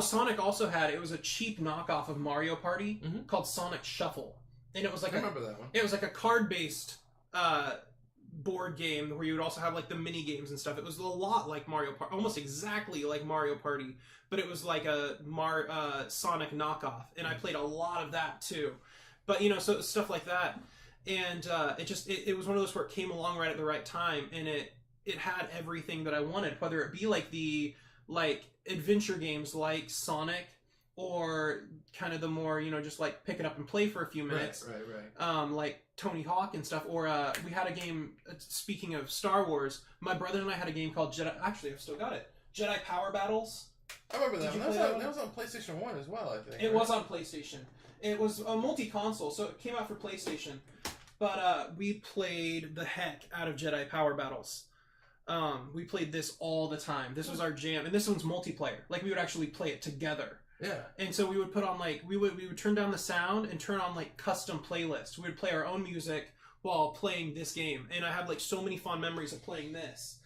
Sonic also had, it was a cheap knockoff of Mario Party called Sonic Shuffle. And it was like I remember that one. It was like a card-based board game where you would also have like the mini games and stuff. It was a lot like Mario Party, almost exactly like Mario Party, but it was like a Sonic knockoff, and I played a lot of that too. But so stuff like that, and it was one of those where it came along right at the right time, and it had everything that I wanted, whether it be like the adventure games like Sonic, or kind of the more, just like pick it up and play for a few minutes. Right. Like Tony Hawk and stuff. Or we had a game, speaking of Star Wars, my brother and I had a game called Jedi... Actually, I've still got it. Jedi Power Battles. I remember that one. That was on PlayStation 1 as well, I think. It was on PlayStation. It was a multi-console, so it came out for PlayStation. But we played the heck out of Jedi Power Battles. We played this all the time. This was our jam. And this one's multiplayer. Like, we would actually play it together. Yeah. And so we would put on we would turn down the sound and turn on custom playlists. We would play our own music while playing this game. And I have so many fond memories of playing this.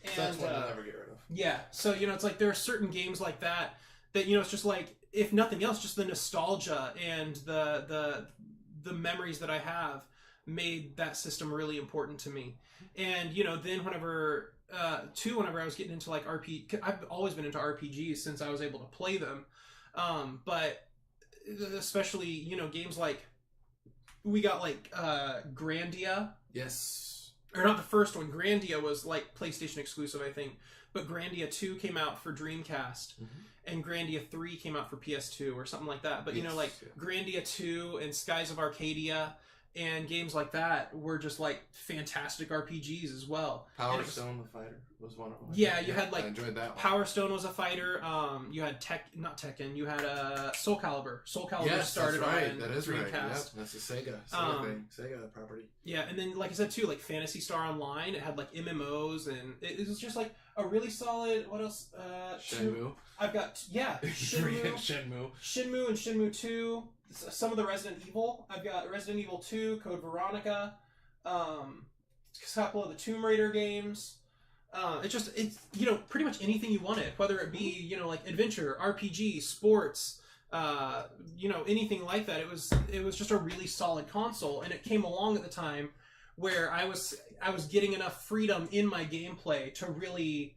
And so that's one I'll never get rid of. Yeah. So it's like there are certain games like that it's just like, if nothing else, just the nostalgia and the memories that I have made that system really important to me. And then whenever I was getting into RPG, I've always been into RPGs since I was able to play them. But especially, games like, we got Grandia. Yes. Or not the first one. Grandia was PlayStation exclusive, I think. But Grandia 2 came out for Dreamcast. And Grandia 3 came out for PS2 or something like that. But, Grandia 2 and Skies of Arcadia and games like that were just fantastic RPGs as well. Power Stone the Fighter. was one of them. Yeah, you had like I enjoyed that one. Power Stone was a fighter. You had not Tekken. You had Soul Calibur. Soul Calibur yes, started that's right. on That is right. Yep, Dreamcast. that's a Sega thing. Sega property. Yeah, and then like I said too, like Phantasy Star Online. It had like MMOs, and it was just like a really solid. What else? Shenmue. I've got Shenmue and Shenmue 2. Some of the Resident Evil. I've got Resident Evil 2, Code Veronica. A couple of the Tomb Raider games. It's pretty much anything you wanted, whether it be like adventure, RPG, sports, anything like that. It was just a really solid console, and it came along at the time where I was getting enough freedom in my gameplay to really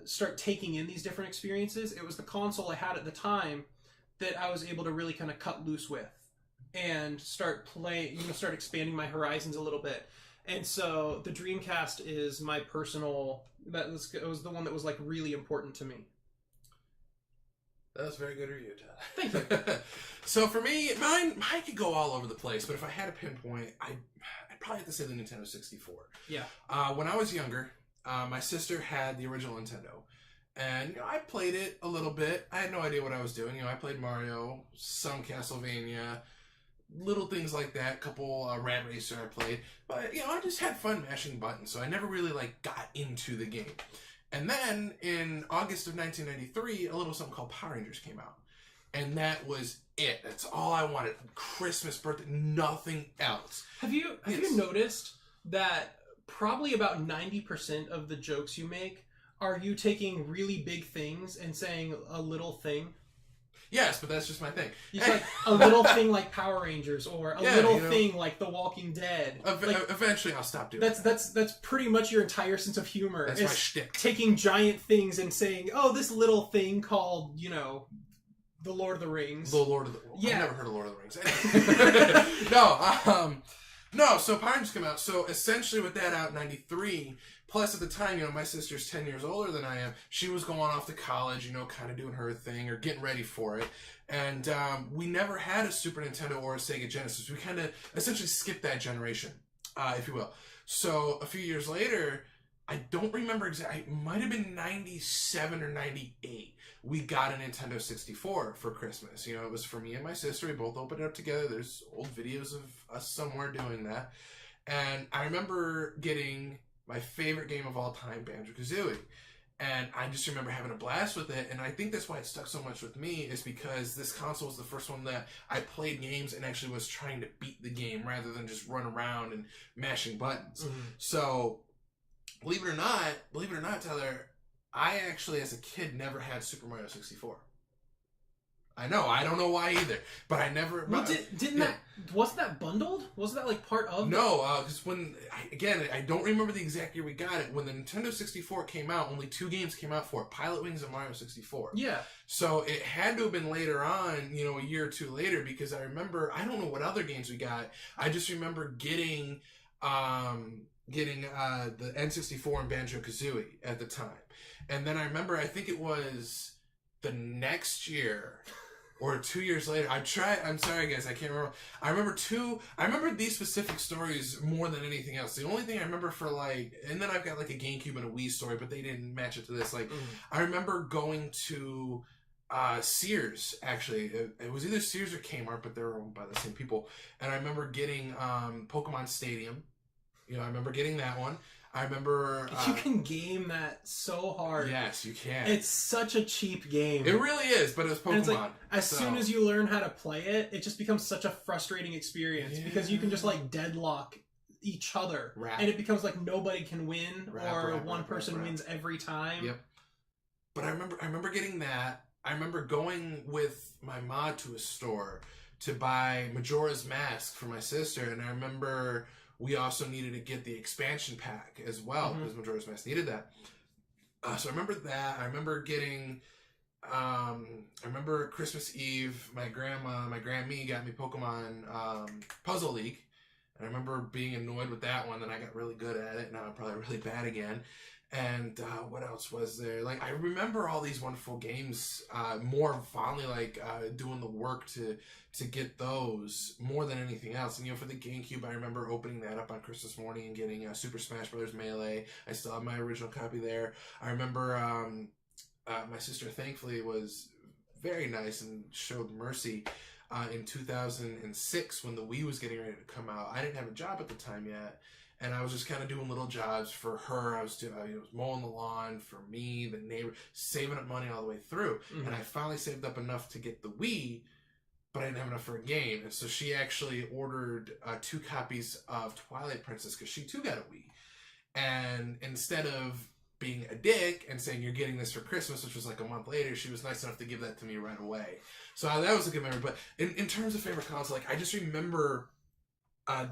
start taking in these different experiences. It was the console I had at the time that I was able to really kind of cut loose with and start playing, start expanding my horizons a little bit. And so the Dreamcast is my personal. It was the one that was like really important to me. That was very good review, Todd. Thank you. So for me, mine could go all over the place, but if I had a pinpoint, I'd probably have to say the Nintendo 64. Yeah. When I was younger, my sister had the original Nintendo. And I played it a little bit. I had no idea what I was doing. I played Mario, some Castlevania, little things like that. Couple Rat Racer I played. But, I just had fun mashing buttons. So I never really, got into the game. And then, in August of 1993, a little something called Power Rangers came out. And that was it. That's all I wanted. Christmas, birthday, nothing else. Have you noticed that probably about 90% of the jokes you make are you taking really big things and saying a little thing? Yes, but that's just my thing. It's like a little thing like Power Rangers, or a little thing like The Walking Dead. Eventually, I'll stop doing that. That's pretty much your entire sense of humor. That's my shtick. Taking giant things and saying, "Oh, this little thing called The Lord of the Rings." The Lord of the Yeah, I've never heard of Lord of the Rings. No. So Power Rangers came out. So essentially, with that out in '93. Plus, at the time, my sister's 10 years older than I am. She was going off to college, kind of doing her thing or getting ready for it. And we never had a Super Nintendo or a Sega Genesis. We kind of essentially skipped that generation, if you will. So a few years later, I don't remember exactly. It might have been 97 or 98. We got a Nintendo 64 for Christmas. It was for me and my sister. We both opened it up together. There's old videos of us somewhere doing that. And I remember getting my favorite game of all time, Banjo-Kazooie. And I just remember having a blast with it. And I think that's why it stuck so much with me, is because this console was the first one that I played games and actually was trying to beat the game rather than just run around and mashing buttons. Mm-hmm. So, believe it or not, Tyler, I actually, as a kid, never had Super Mario 64. I know. I don't know why either. But I never... Well, wasn't that bundled? Wasn't that part of... No, because I don't remember the exact year we got it. When the Nintendo 64 came out, only 2 games came out for it. Pilot Wings and Mario 64. Yeah. So it had to have been later on, a year or two later, because I remember... I don't know what other games we got. I just remember getting the N64 and Banjo-Kazooie at the time. And then I remember, I think it was the next year... or 2 years later, I'm sorry guys, I can't remember. I remember these specific stories more than anything else. The only thing I remember for and then I've got a GameCube and a Wii story, but they didn't match it to this. I remember going to Sears, actually. It was either Sears or Kmart, but they were owned by the same people. And I remember getting Pokemon Stadium. I remember getting that one. I remember... you can game that so hard. Yes, you can. It's such a cheap game. It really is, but it's Pokemon. And soon as you learn how to play it, it just becomes such a frustrating experience because you can just deadlock each other. And it becomes nobody can win or one person wins every time. Yep. But I remember getting that. I remember going with my mom to a store to buy Majora's Mask for my sister, and I remember... we also needed to get the expansion pack as well, because Majora's Mask needed that. So I remember that. I remember getting... I remember Christmas Eve, my Grammy got me Pokemon Puzzle League. And I remember being annoyed with that one, then I got really good at it, now I'm probably really bad again. And what else was there? Like, I remember all these wonderful games more fondly, like doing the work to get those more than anything else. And, for the GameCube, I remember opening that up on Christmas morning and getting Super Smash Bros. Melee. I still have my original copy there. I remember my sister, thankfully, was very nice and showed mercy in 2006 when the Wii was getting ready to come out. I didn't have a job at the time yet. And I was just kind of doing little jobs for her. I was mowing the lawn for me, the neighbor, saving up money all the way through. Mm-hmm. And I finally saved up enough to get the Wii, but I didn't have enough for a game. And so she actually ordered 2 copies of Twilight Princess because she too got a Wii. And instead of being a dick and saying, you're getting this for Christmas, which was like a month later, she was nice enough to give that to me right away. So that was a good memory. But in terms of favorite console, like I just remember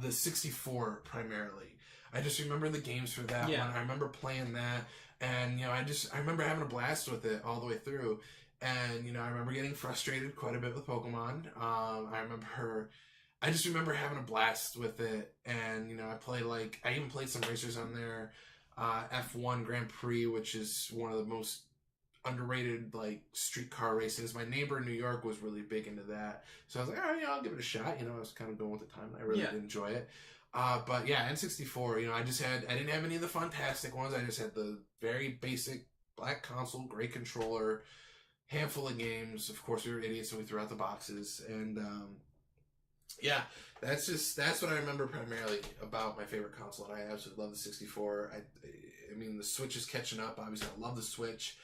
the 64 primarily. I just remember the games for that one. I remember playing that, and I remember having a blast with it all the way through. And I remember getting frustrated quite a bit with Pokemon. I just remember having a blast with it, and I even played some racers on there. F1 Grand Prix, which is one of the most underrated like street car racings. My neighbor in New York was really big into that, so I was like, all right, I'll give it a shot. I was kind of going with the time. I really did enjoy it. But yeah, N64, I didn't have any of the fantastic ones. I just had the very basic black console, great controller, handful of games. Of course, we were idiots and we threw out the boxes. And that's what I remember primarily about my favorite console. And I absolutely love the 64. I mean, the Switch is catching up. Obviously, I love the Switch.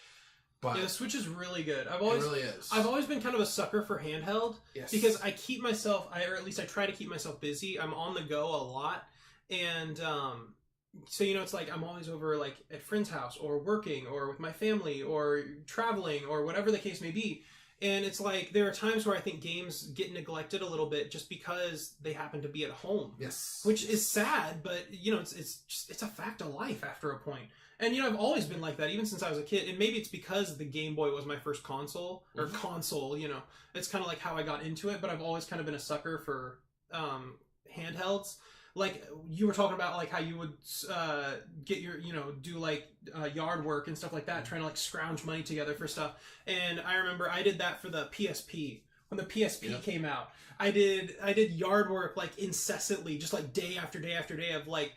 But the Switch is really good. It really is. I've always been kind of a sucker for handheld. Yes. Because I keep myself, or at least I try to keep myself busy. I'm on the go a lot. And so, it's like I'm always over like at friend's house or working or with my family or traveling or whatever the case may be. And it's like there are times where I think games get neglected a little bit just because they happen to be at home. Yes. Which is sad, but it's a fact of life after a point. And I've always been like that, even since I was a kid. And maybe it's because the Game Boy was my first console, or console, It's kind of like how I got into it, but I've always kind of been a sucker for handhelds. Like, you were talking about, like, how you would get your, do, like, yard work and stuff like that, trying to, like, scrounge money together for stuff. And I remember I did that for the PSP. When the PSP came out, I did yard work, like, incessantly, just, like, day after day after day of, like,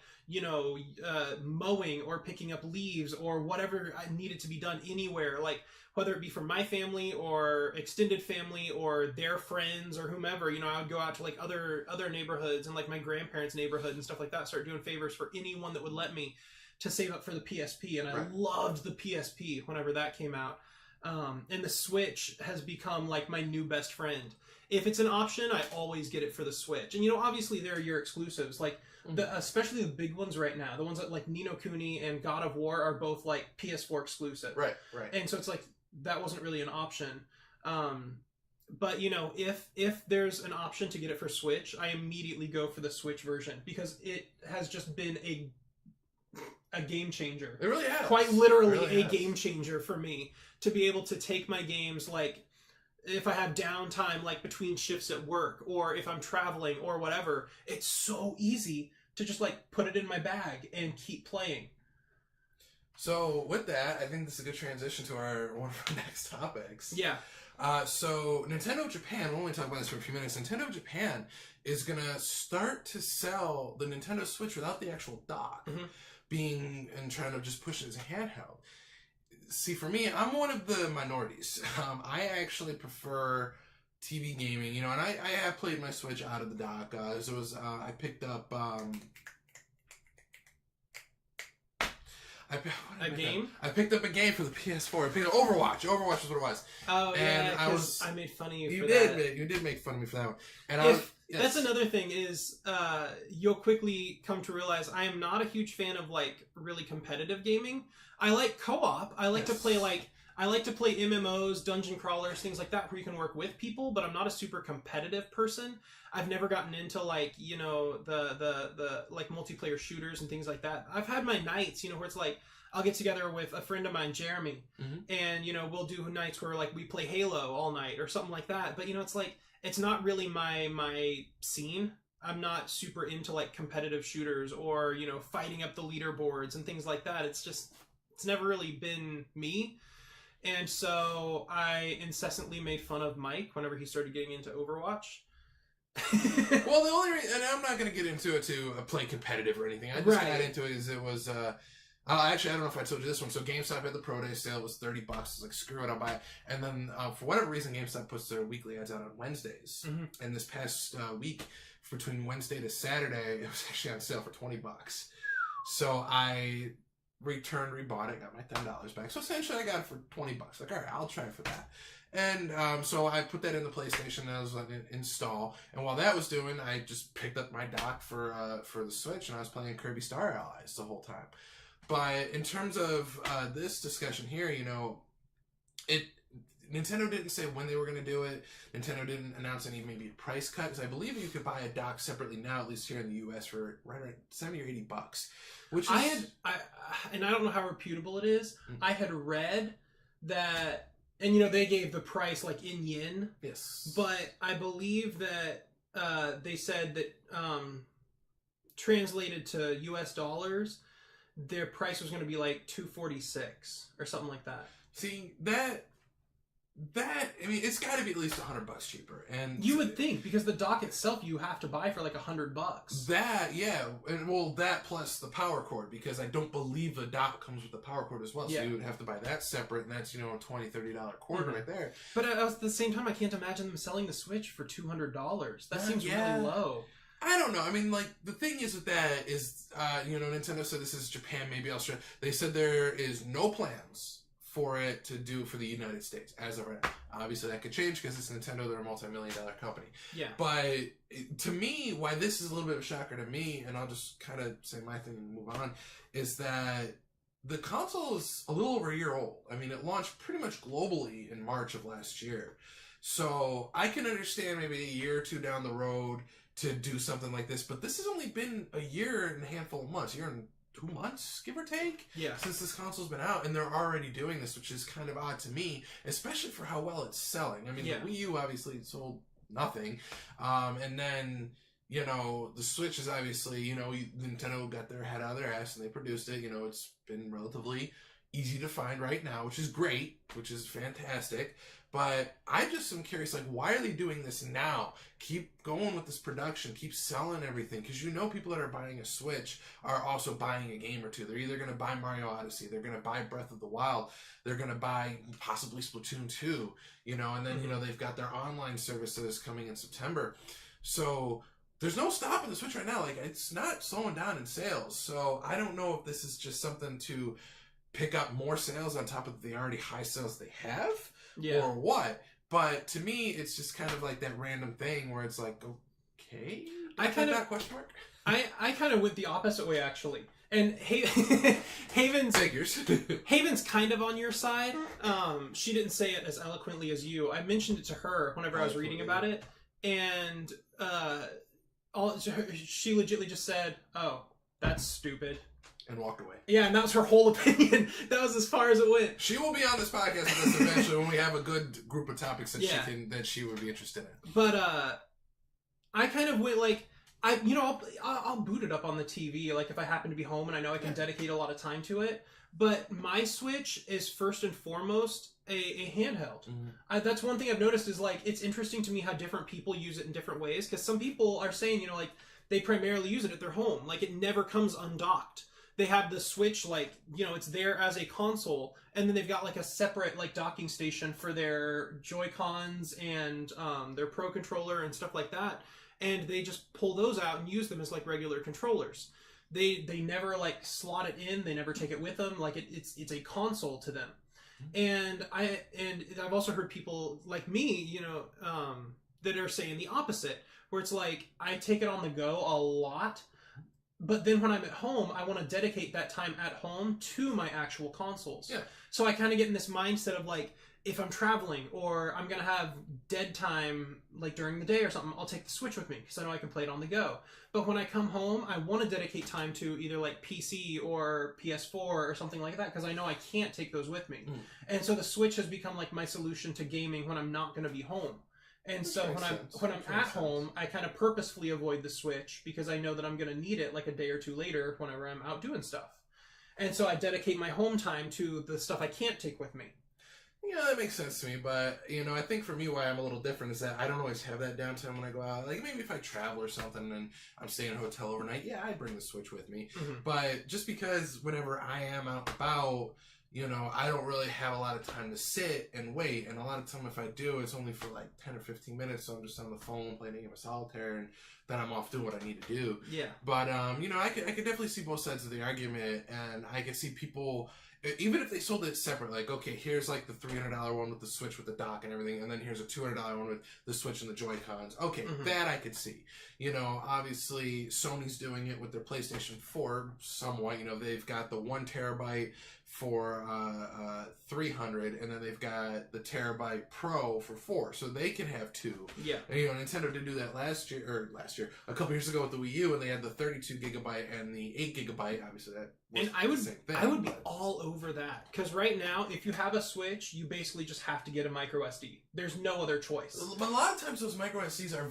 mowing or picking up leaves or whatever I needed to be done anywhere, like whether it be for my family or extended family or their friends or whomever. I would go out to like other neighborhoods and like my grandparents' neighborhood and stuff like that, start doing favors for anyone that would let me to save up for the PSP. And I loved the PSP whenever that came out. And the Switch has become like my new best friend. If it's an option, I always get it for the Switch. And obviously there are your exclusives, like especially the big ones right now. The ones that like Ni no Kuni and God of War are both like PS4 exclusive. Right. And so it's like that wasn't really an option. But if there's an option to get it for Switch, I immediately go for the Switch version because it has just been a game changer. It really has. Quite literally a game changer for me to be able to take my games, like if I have downtime like between shifts at work or if I'm traveling or whatever, it's so easy to just like put it in my bag and keep playing. So with that, I think this is a good transition to one of our next topics. Yeah. So Nintendo Japan, we'll only talk about this for a few minutes. Nintendo Japan is going to start to sell the Nintendo Switch without the actual dock and trying to just push it as a handheld. See, for me, I'm one of the minorities. I actually prefer TV gaming, and I have played my Switch out of the dock. I picked up a game? I picked up a game for the PS4. I picked up Overwatch. Overwatch is what it was. Oh, and yeah, I made fun of you for that. You did make fun of me for that one. And that's another thing is you'll quickly come to realize I am not a huge fan of like really competitive gaming. I like co-op. I like to play MMOs, dungeon crawlers, things like that where you can work with people, but I'm not a super competitive person. I've never gotten into like, the like multiplayer shooters and things like that. I've had my nights, where it's like I'll get together with a friend of mine, Jeremy, and we'll do nights where like we play Halo all night or something like that. But it's like it's not really my scene. I'm not super into like competitive shooters or fighting up the leaderboards and things like that. It's it's never really been me. And so I incessantly made fun of Mike whenever he started getting into Overwatch. Well, the only reason, and I'm not going to get into it to play competitive or anything. I just got into it as it was. Actually, I don't know if I told you this one. So GameStop had the Pro Day sale. It was $30. I was like, screw it, I'll buy it. And then for whatever reason, GameStop puts their weekly ads out on Wednesdays. And this past week, between Wednesday to Saturday, it was actually on sale for $20. So I rebought it, got my $10 back. So essentially, I got it for $20. Like, all right, I'll try it for that. And so I put that in the PlayStation, and I was like, install. And while that was doing, I just picked up my dock for the Switch, and I was playing Kirby Star Allies the whole time. But in terms of this discussion here, you know, Nintendo didn't say when they were going to do it. Nintendo didn't announce any maybe price cut, because I believe you could buy a dock separately now, at least here in the U.S., for right around $70 or $80. Which is... and I don't know how reputable it is. I had read that, and you know, they gave the price like in yen. Yes. But I believe that they said that translated to U.S. dollars, their price was going to be like $246 or something like that. See, that I mean, it's got to be at least $100 cheaper, and you would think, because the dock itself you have to buy for like $100. That, yeah, and well, that plus the power cord, because I don't believe the dock comes with the power cord as well. So you would have to buy that separate, and that's, you know, a $20-$30 cord right there. But at the same time, I can't imagine them selling the Switch for $200. That seems really low. I don't know. I mean, like, the thing is with that is, you know, Nintendo said this is Japan, maybe Australia. They said there is no plans for it to do for the United States as of right now. Obviously, that could change because it's Nintendo. They're a multi-million-dollar company. Yeah. But to me, why this is a little bit of a shocker to me, and I'll just kind of say my thing and move on, is that the console is a little over a year old. I mean, it launched pretty much globally in March of last year. So I can understand maybe a year or two down the road to do something like this, but this has only been a year and a handful of months, a year and 2 months, give or take, since this console's been out, and they're already doing this, which is kind of odd to me, especially for how well it's selling. I mean, the Wii U obviously sold nothing, and then, you know, the Switch is obviously, you know, Nintendo got their head out of their ass and they produced it. You know, it's been relatively easy to find right now, which is great, which is fantastic. But I just am curious, like, why are they doing this now? Keep going with this production. Keep selling everything. Because you know people that are buying a Switch are also buying a game or two. They're either going to buy Mario Odyssey. They're going to buy Breath of the Wild. They're going to buy possibly Splatoon 2. You know, and then, you know, they've got their online service that is coming in September. So there's no stopping the Switch right now. Like, it's not slowing down in sales. So I don't know if this is just something to pick up more sales on top of the already high sales they have. Or what, but to me it's just kind of like that random thing where it's like, okay, I kind of question mark. I kind of went the opposite way, actually, and Haven's figures. Haven's kind of on your side. She didn't say it as eloquently as you. I mentioned it to her whenever I was reading about it, and she legitimately just said, "Oh, that's stupid," and walked away. Yeah, and that was her whole opinion. That was as far as it went. She will be on this podcast with us eventually when we have a good group of topics that she would be interested in. But I kind of went like, I'll boot it up on the TV, like if I happen to be home and I know I can dedicate a lot of time to it. But my Switch is first and foremost a handheld. That's one thing I've noticed is, like, it's interesting to me how different people use it in different ways. Because some people are saying, you know, like, they primarily use it at their home. Like, it never comes undocked. They have the Switch, like, you know, it's there as a console, and then they've got, like, a separate, like, docking station for their Joy-Cons and their Pro Controller and stuff like that, and they just pull those out and use them as, like, regular controllers. They never, like, slot it in, they never take it with them, like, it's a console to them. And I've also heard people, like me, you know, that are saying the opposite, where it's like, I take it on the go a lot, but then when I'm at home, I want to dedicate that time at home to my actual consoles. Yeah. So I kind of get in this mindset of, like, if I'm traveling or I'm going to have dead time, like during the day or something, I'll take the Switch with me because I know I can play it on the go. But when I come home, I want to dedicate time to either like PC or PS4 or something like that because I know I can't take those with me. And so the Switch has become like my solution to gaming when I'm not going to be home. And so when I'm at home, I kind of purposefully avoid the Switch because I know that I'm going to need it like a day or two later whenever I'm out doing stuff. And so I dedicate my home time to the stuff I can't take with me. Yeah, that makes sense to me, but, I think for me why I'm a little different is that I don't always have that downtime when I go out. Like, maybe if I travel or something and I'm staying in a hotel overnight, yeah, I bring the Switch with me. Mm-hmm. But just because whenever I am out and about, I don't really have a lot of time to sit and wait, and a lot of time if I do, it's only for like 10 or 15 minutes, so I'm just on the phone playing a game of solitaire, and then I'm off doing what I need to do. Yeah. But, I could definitely see both sides of the argument, and I could see people... Even if they sold it separate, like, okay, here's like the $300 one with the Switch with the dock and everything, and then here's a $200 one with the Switch and the Joy-Cons. Okay, that I could see. Obviously, Sony's doing it with their PlayStation 4 somewhat. They've got the 1 terabyte for $300, and then they've got the terabyte Pro for $4, so they can have 2. Yeah. And, Nintendo did do that a couple years ago with the Wii U, and they had the 32 gigabyte and the 8 gigabyte. Obviously, that was the same thing. I would be all over that, because right now, if you have a Switch, you basically just have to get a micro SD. There's no other choice. But a lot of times those micro SDs are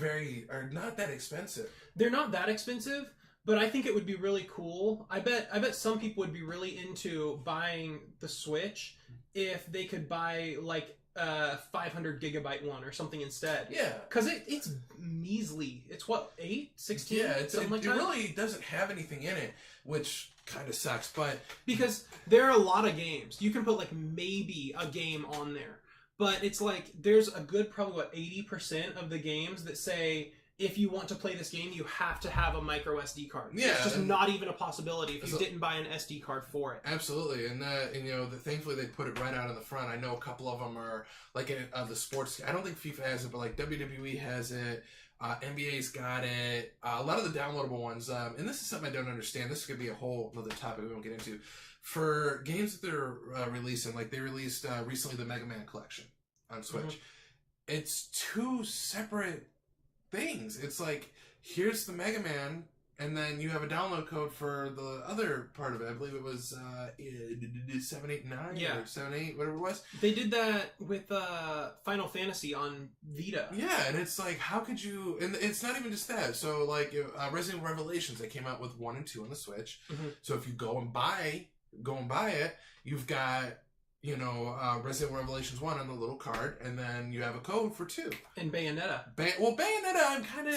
not that expensive. They're not that expensive. But I think it would be really cool. I bet some people would be really into buying the Switch if they could buy like a 500 gigabyte one or something instead. Yeah. Because it's measly. It's what, 8? 16? Yeah, it that. Really doesn't have anything in it, which kind of sucks. But because there are a lot of games. You can put like maybe a game on there. But it's like there's a good probably 80% of the games that say... if you want to play this game, you have to have a micro SD card. Yeah, it's just not even a possibility if you didn't buy an SD card for it. Absolutely, and thankfully they put it right out in the front. I know a couple of them are like the sports. I don't think FIFA has it, but like WWE has it. NBA's got it. A lot of the downloadable ones, and this is something I don't understand. This could be a whole other topic we won't get into. For games that they're releasing, like they released recently the Mega Man collection on Switch. Mm-hmm. It's 2 separate things. It's like, here's the Mega Man, and then you have a download code for the other part of it. I believe it was 789 or 78, whatever it was. They did that with Final Fantasy on Vita. Yeah, and it's like, how could you... And it's not even just that. So, like, Resident Evil Revelations, they came out with 1 and 2 on the Switch. Mm-hmm. So if you go and buy it, you've got... Resident Evil Revelations 1 on the little card, and then you have a code for 2. And Bayonetta. Bayonetta, I'm kind of...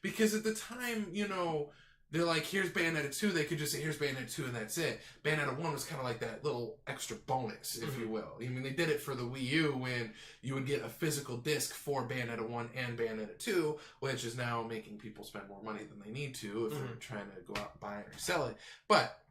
because at the time, they're like, here's Bayonetta 2, they could just say, here's Bayonetta 2, and that's it. Bayonetta 1 was kind of like that little extra bonus, if you will. I mean, they did it for the Wii U when you would get a physical disc for Bayonetta 1 and Bayonetta 2, which is now making people spend more money than they need to if they're trying to go out and buy it or sell it. But...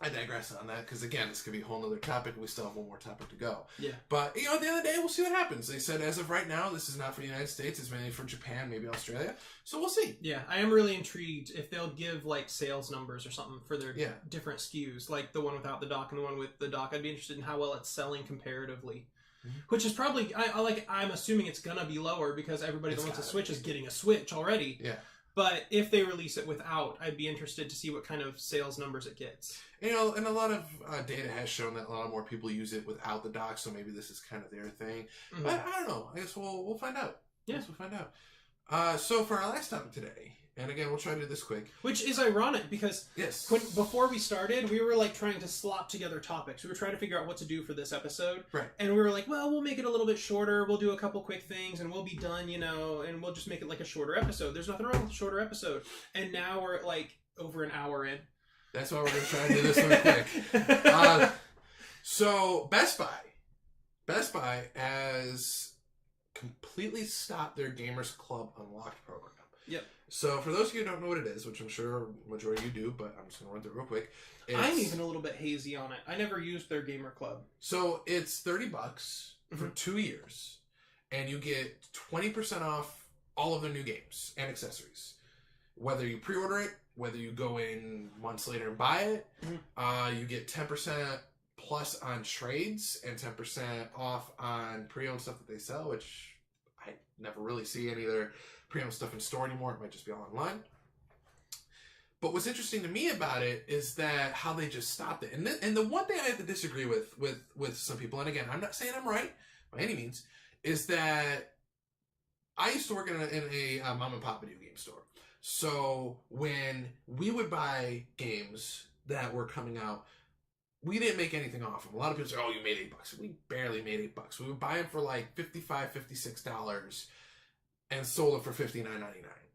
I digress on that because, again, this could be a whole other topic. We still have one more topic to go. Yeah. But, at the end of the day, we'll see what happens. They said as of right now, this is not for the United States. It's mainly for Japan, maybe Australia. So we'll see. Yeah, I am really intrigued if they'll give, like, sales numbers or something for their different SKUs, like the one without the dock and the one with the dock. I'd be interested in how well it's selling comparatively. Mm-hmm. Which is probably, I'm assuming it's going to be lower because everybody that wants a Switch is getting a Switch already. Yeah. But if they release it without, I'd be interested to see what kind of sales numbers it gets. And a lot of data has shown that a lot more people use it without the dock, so maybe this is kind of their thing. Mm-hmm. But I don't know. I guess we'll find out. Yeah. We'll find out. So for our last topic today, and again, we'll try to do this quick. Which is ironic because yes, before we started, we were like trying to slop together topics. We were trying to figure out what to do for this episode. Right. And we were like, well, we'll make it a little bit shorter. We'll do a couple quick things and we'll be done, and we'll just make it like a shorter episode. There's nothing wrong with a shorter episode. And now we're like over an hour in. That's why we're going to try to do this one quick. So Best Buy has completely stopped their Gamers Club Unlocked program. Yep. So for those of you who don't know what it is, which I'm sure a majority of you do, but I'm just going to run through it real quick. I'm even a little bit hazy on it. I never used their Gamer Club. So it's $30 for 2 years, and you get 20% off all of their new games and accessories. Whether you pre-order it, whether you go in months later and buy it, you get 10% plus on trades and 10% off on pre-owned stuff that they sell, which I never really see any of their pre-owned stuff in store anymore. It might just be all online. But what's interesting to me about it is that how they just stopped it. And the one thing I have to disagree with some people, and again, I'm not saying I'm right by any means, is that I used to work in a mom and pop video game store. So when we would buy games, that were coming out, we didn't make anything off them. A lot of people say, oh, you made $8. We barely made $8. We would buy them for like $55, $56 and sold them for $59.99.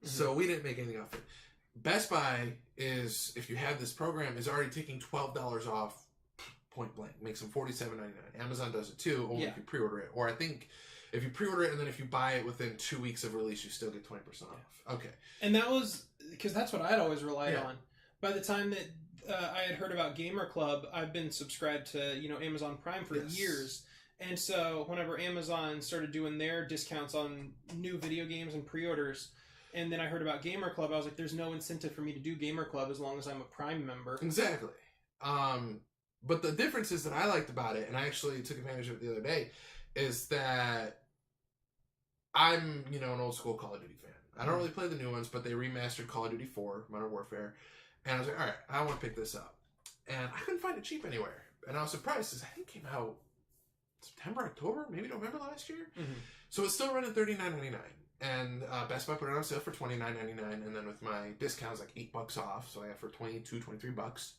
So we didn't make anything off it. Best Buy is, if you have this program, is already taking $12 off point blank. Makes them $47.99. Amazon does it too, only if you pre-order it. Or I think if you pre-order it and then if you buy it within 2 weeks of release, you still get 20% off. Okay. And that was, because that's what I'd always relied on. By the time that I had heard about Gamer Club, I've been subscribed to, Amazon Prime for years. And so whenever Amazon started doing their discounts on new video games and pre-orders, and then I heard about Gamer Club, I was like, there's no incentive for me to do Gamer Club as long as I'm a Prime member. Exactly. But the differences that I liked about it, and I actually took advantage of it the other day, is that I'm, an old school Call of Duty fan. I don't really play the new ones, but they remastered Call of Duty 4, Modern Warfare. And I was like, all right, I want to pick this up. And I couldn't find it cheap anywhere. And I was surprised because I think it came out September, October, maybe November last year. So it's still running $39.99. And Best Buy put it on sale for $29.99. And then with my discounts, like $8 off. So I got for $22, $23.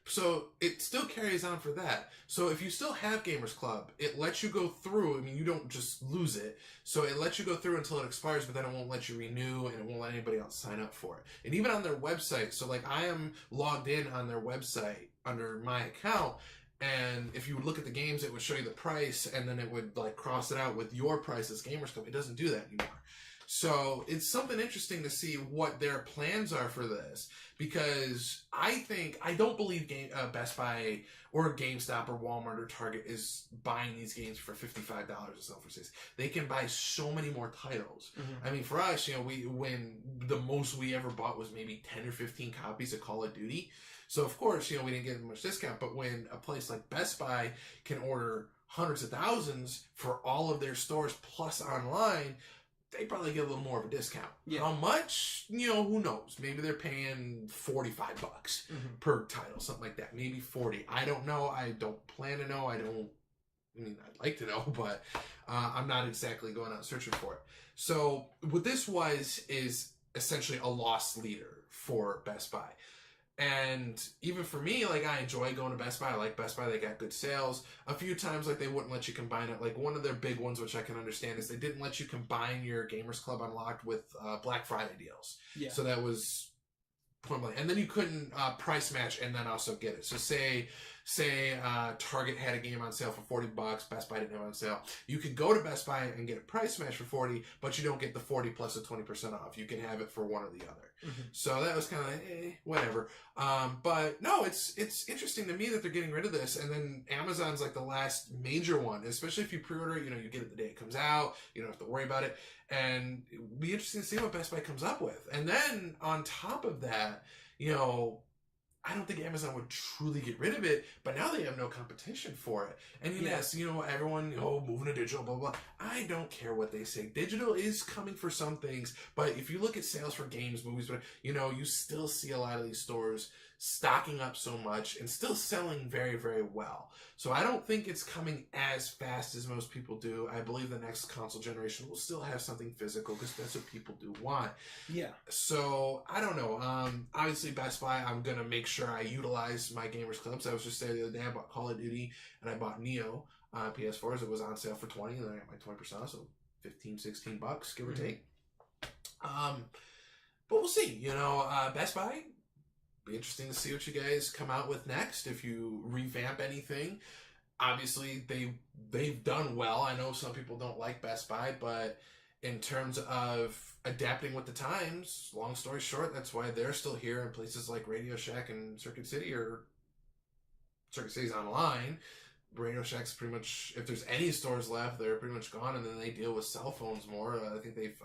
So it still carries on for that. So if you still have Gamers Club, it lets you go through. I mean, you don't just lose it. So it lets you go through until it expires, but then it won't let you renew and it won't let anybody else sign up for it. And even on their website, so like I am logged in on their website under my account, and if you would look at the games, it would show you the price, and then it would like cross it out with your price as Gamers Club. It doesn't do that anymore. So it's something interesting to see what their plans are for this, because I don't believe Best Buy or GameStop or Walmart or Target is buying these games for $55 or sell for $60. They can buy so many more titles. I mean, for us, when the most we ever bought was maybe 10 or 15 copies of Call of Duty. So of course, we didn't get much discount, but when a place like Best Buy can order hundreds of thousands for all of their stores plus online, they probably get a little more of a discount. How much? Who knows? Maybe they're paying $45 per title, something like that. Maybe 40. I don't know. I don't plan to know. I'd like to know, but I'm not exactly going out searching for it. So what this is essentially a loss leader for Best Buy. And even for me, like, I enjoy going to Best Buy. I like Best Buy. They got good sales. A few times, like, they wouldn't let you combine it. Like, one of their big ones, which I can understand, is they didn't let you combine your Gamers Club Unlocked with Black Friday deals. So that was point blank. And then you couldn't price match and then also get it. So say Target had a game on sale for $40, Best Buy didn't have it on sale. You could go to Best Buy and get a price match for $40, but you don't get the 40 plus the 20% off. You can have it for one or the other. So that was kind of like, whatever. But no, it's interesting to me that they're getting rid of this. And then Amazon's like the last major one, especially if you pre-order it, you get it the day it comes out. You don't have to worry about it. And it would be interesting to see what Best Buy comes up with. And then on top of that, I don't think Amazon would truly get rid of it, but now they have no competition for it. And yes, everyone, moving to digital, blah, blah. I don't care what they say. Digital is coming for some things, but if you look at sales for games, movies, you still see a lot of these stores stocking up so much and still selling very, very well. So I don't think it's coming as fast as most people do. I believe the next console generation will still have something physical because that's what people do want. So I don't know. Obviously Best Buy, I'm going to make sure I utilize my Gamers Clubs. I was just there the other day, I bought Call of Duty and I bought Neo PS4s. It was on sale for $20 and then I got my 20% off, so $15-$16, give or take. But we'll see. Best Buy, be interesting to see what you guys come out with next. If you revamp anything, obviously they've done well. I know some people don't like Best Buy, but in terms of adapting with the times, long story short, that's why they're still here in places like Radio Shack and Circuit City, or Circuit City's online. Radio Shack's pretty much, if there's any stores left, they're pretty much gone, and then they deal with cell phones more. I think they've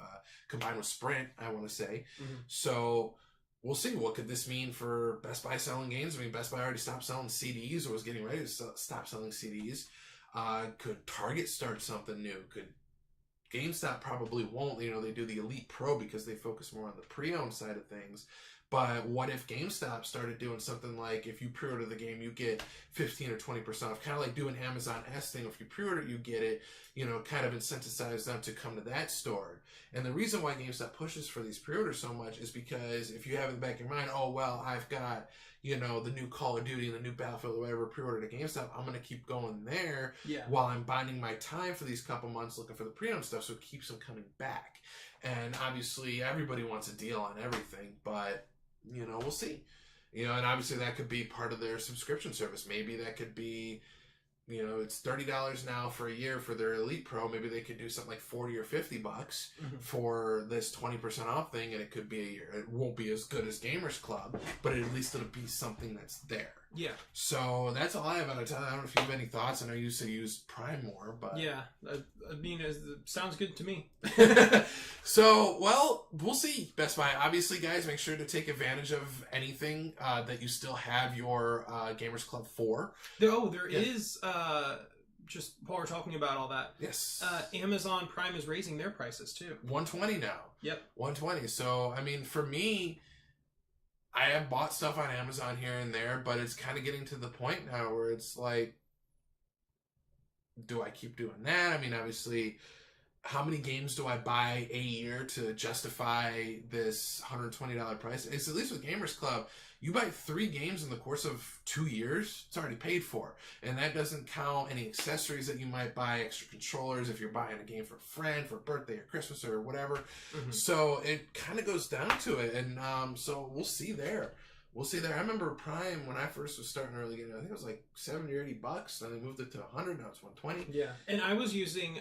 combined with Sprint, I want to say. So we'll see. What could this mean for Best Buy selling games? I mean, Best Buy already stopped selling CDs, or was getting ready to stop selling CDs. Could Target start something new? Could GameStop? Probably won't. They do the Elite Pro because they focus more on the pre-owned side of things. But what if GameStop started doing something like, if you pre-order the game, you get 15 or 20% off, kind of like doing Amazon S thing. If you pre-order it, you get it, kind of incentivize them to come to that store. And the reason why GameStop pushes for these pre-orders so much is because if you have in the back of your mind, oh, well, I've got, you know, the new Call of Duty and the new Battlefield or whatever pre-ordered at GameStop, I'm going to keep going there while I'm biding my time for these couple months looking for the pre-owned stuff, so it keeps them coming back. And obviously everybody wants a deal on everything, but, you know, we'll see. You know, and obviously that could be part of their subscription service. Maybe that could be, you know, it's $30 now for a year for their Elite Pro. Maybe they could do something like $40 or $50 for this 20% off thing, and it could be a year. It won't be as good as Gamers Club, but at least it'll be something that's there. Yeah. So that's all I have on it. I don't know if you have any thoughts. I know you say use Prime more, but yeah, I mean, it sounds good to me. So, well, we'll see. Best Buy, obviously, guys, make sure to take advantage of anything that you still have your Gamers Club for. There is. Just while we're talking about all that, yes, Amazon Prime is raising their prices too. $120 now. Yep, $120. So, I mean, for me, I have bought stuff on Amazon here and there, but it's kind of getting to the point now where it's like, do I keep doing that? I mean, obviously, how many games do I buy a year to justify this $120 price? It's at least with Gamers Club, you buy 3 games in the course of 2 years, it's already paid for. And that doesn't count any accessories that you might buy, extra controllers, if you're buying a game for a friend, for a birthday or Christmas or whatever. So it kind of goes down to it. And so we'll see there. We'll see there. I remember Prime, when I first was starting early gaming, I think it was like $70 or $80. Then they moved it to $100, now it's $120. Yeah. And I was using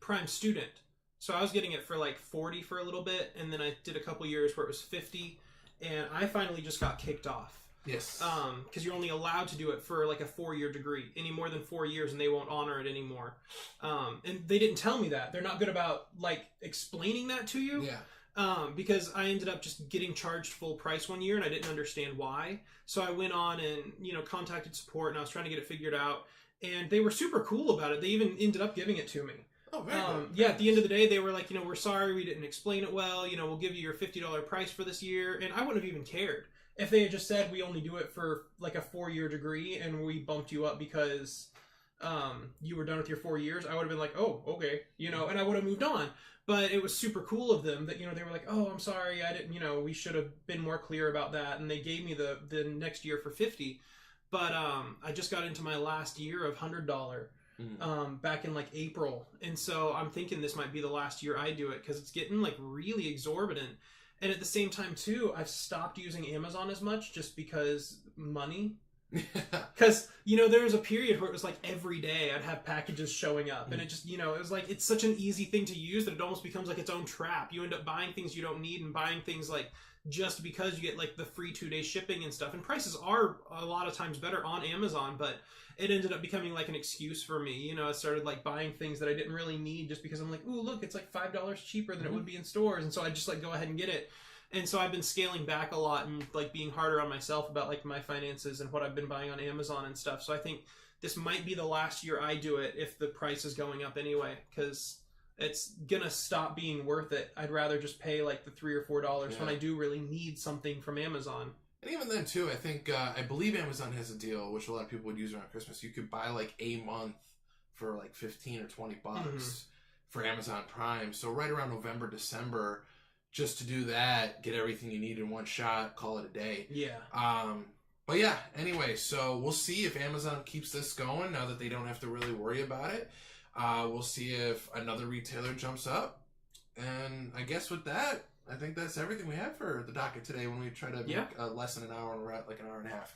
Prime Student. So I was getting it for like $40 for a little bit, and then I did a couple years where it was $50. And I finally just got kicked off. Yes. Because you're only allowed to do it for like a 4-year degree. Any more than 4 years, and they won't honor it anymore. And they didn't tell me that. They're not good about like explaining that to you. Yeah. Because I ended up just getting charged full price one year, and I didn't understand why. So I went on and, you know, contacted support, and I was trying to get it figured out. And they were super cool about it. They even ended up giving it to me. Oh, very good. Yeah, at the end of the day, they were like, you know, we're sorry, we didn't explain it well. You know, we'll give you your $50 price for this year. And I wouldn't have even cared. If they had just said we only do it for like a 4-year degree and we bumped you up because you were done with your 4 years, I would have been like, oh, okay, you know, and I would have moved on. But it was super cool of them that, you know, they were like, oh, I'm sorry, I didn't, you know, we should have been more clear about that. And they gave me the next year for $50. But I just got into my last year of $100 back in like April. And so I'm thinking this might be the last year I do it because it's getting like really exorbitant. And at the same time too, I've stopped using Amazon as much just because money. Because, you know, there was a period where it was like every day I'd have packages showing up, and it just, you know, it was like, it's such an easy thing to use that it almost becomes like its own trap. You end up buying things you don't need and buying things like just because you get like the free 2-day shipping and stuff. And prices are a lot of times better on Amazon, but it ended up becoming like an excuse for me. You know, I started like buying things that I didn't really need just because I'm like, ooh, look, it's like $5 cheaper than it would be in stores. And so I just like go ahead and get it. And so I've been scaling back a lot and like being harder on myself about like my finances and what I've been buying on Amazon and stuff. So I think this might be the last year I do it if the price is going up anyway, because it's gonna stop being worth it. I'd rather just pay like the $3 or $4 when I do really need something from Amazon. And even then too, I think I believe Amazon has a deal which a lot of people would use around Christmas. You could buy like a month for like $15 or $20 for Amazon Prime. So right around November, December, just to do that, get everything you need in one shot, call it a day. Yeah. But yeah, anyway, so we'll see if Amazon keeps this going now that they don't have to really worry about it. We'll see if another retailer jumps up. And I guess with that, I think that's everything we have for the docket today when we try to make less than an hour and we're at like an hour and a half.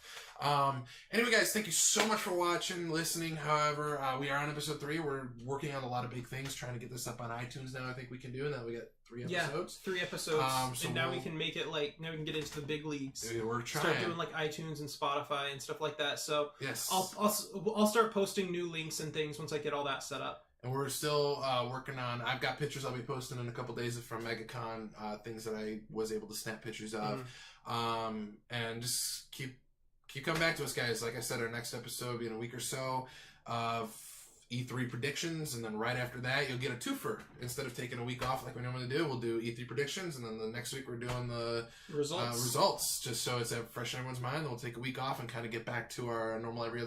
Anyway, guys, thank you so much for watching, listening. However, we are on episode 3. We're working on a lot of big things, trying to get this up on iTunes now, I think we can do. And now we got 3 episodes. Yeah, 3 episodes. So and now we can make it like, now we can get into the big leagues. We're trying. Start doing like iTunes and Spotify and stuff like that. So yes, I'll start posting new links and things once I get all that set up. And we're still working on, I've got pictures I'll be posting in a couple days from MegaCon, things that I was able to snap pictures of. And just keep coming back to us, guys. Like I said, our next episode will be in a week or so of E3 predictions, and then right after that, you'll get a twofer. Instead of taking a week off like we normally do, we'll do E3 predictions, and then the next week we're doing the results. Just so it's fresh in everyone's mind. Then we'll take a week off and kind of get back to our normal every other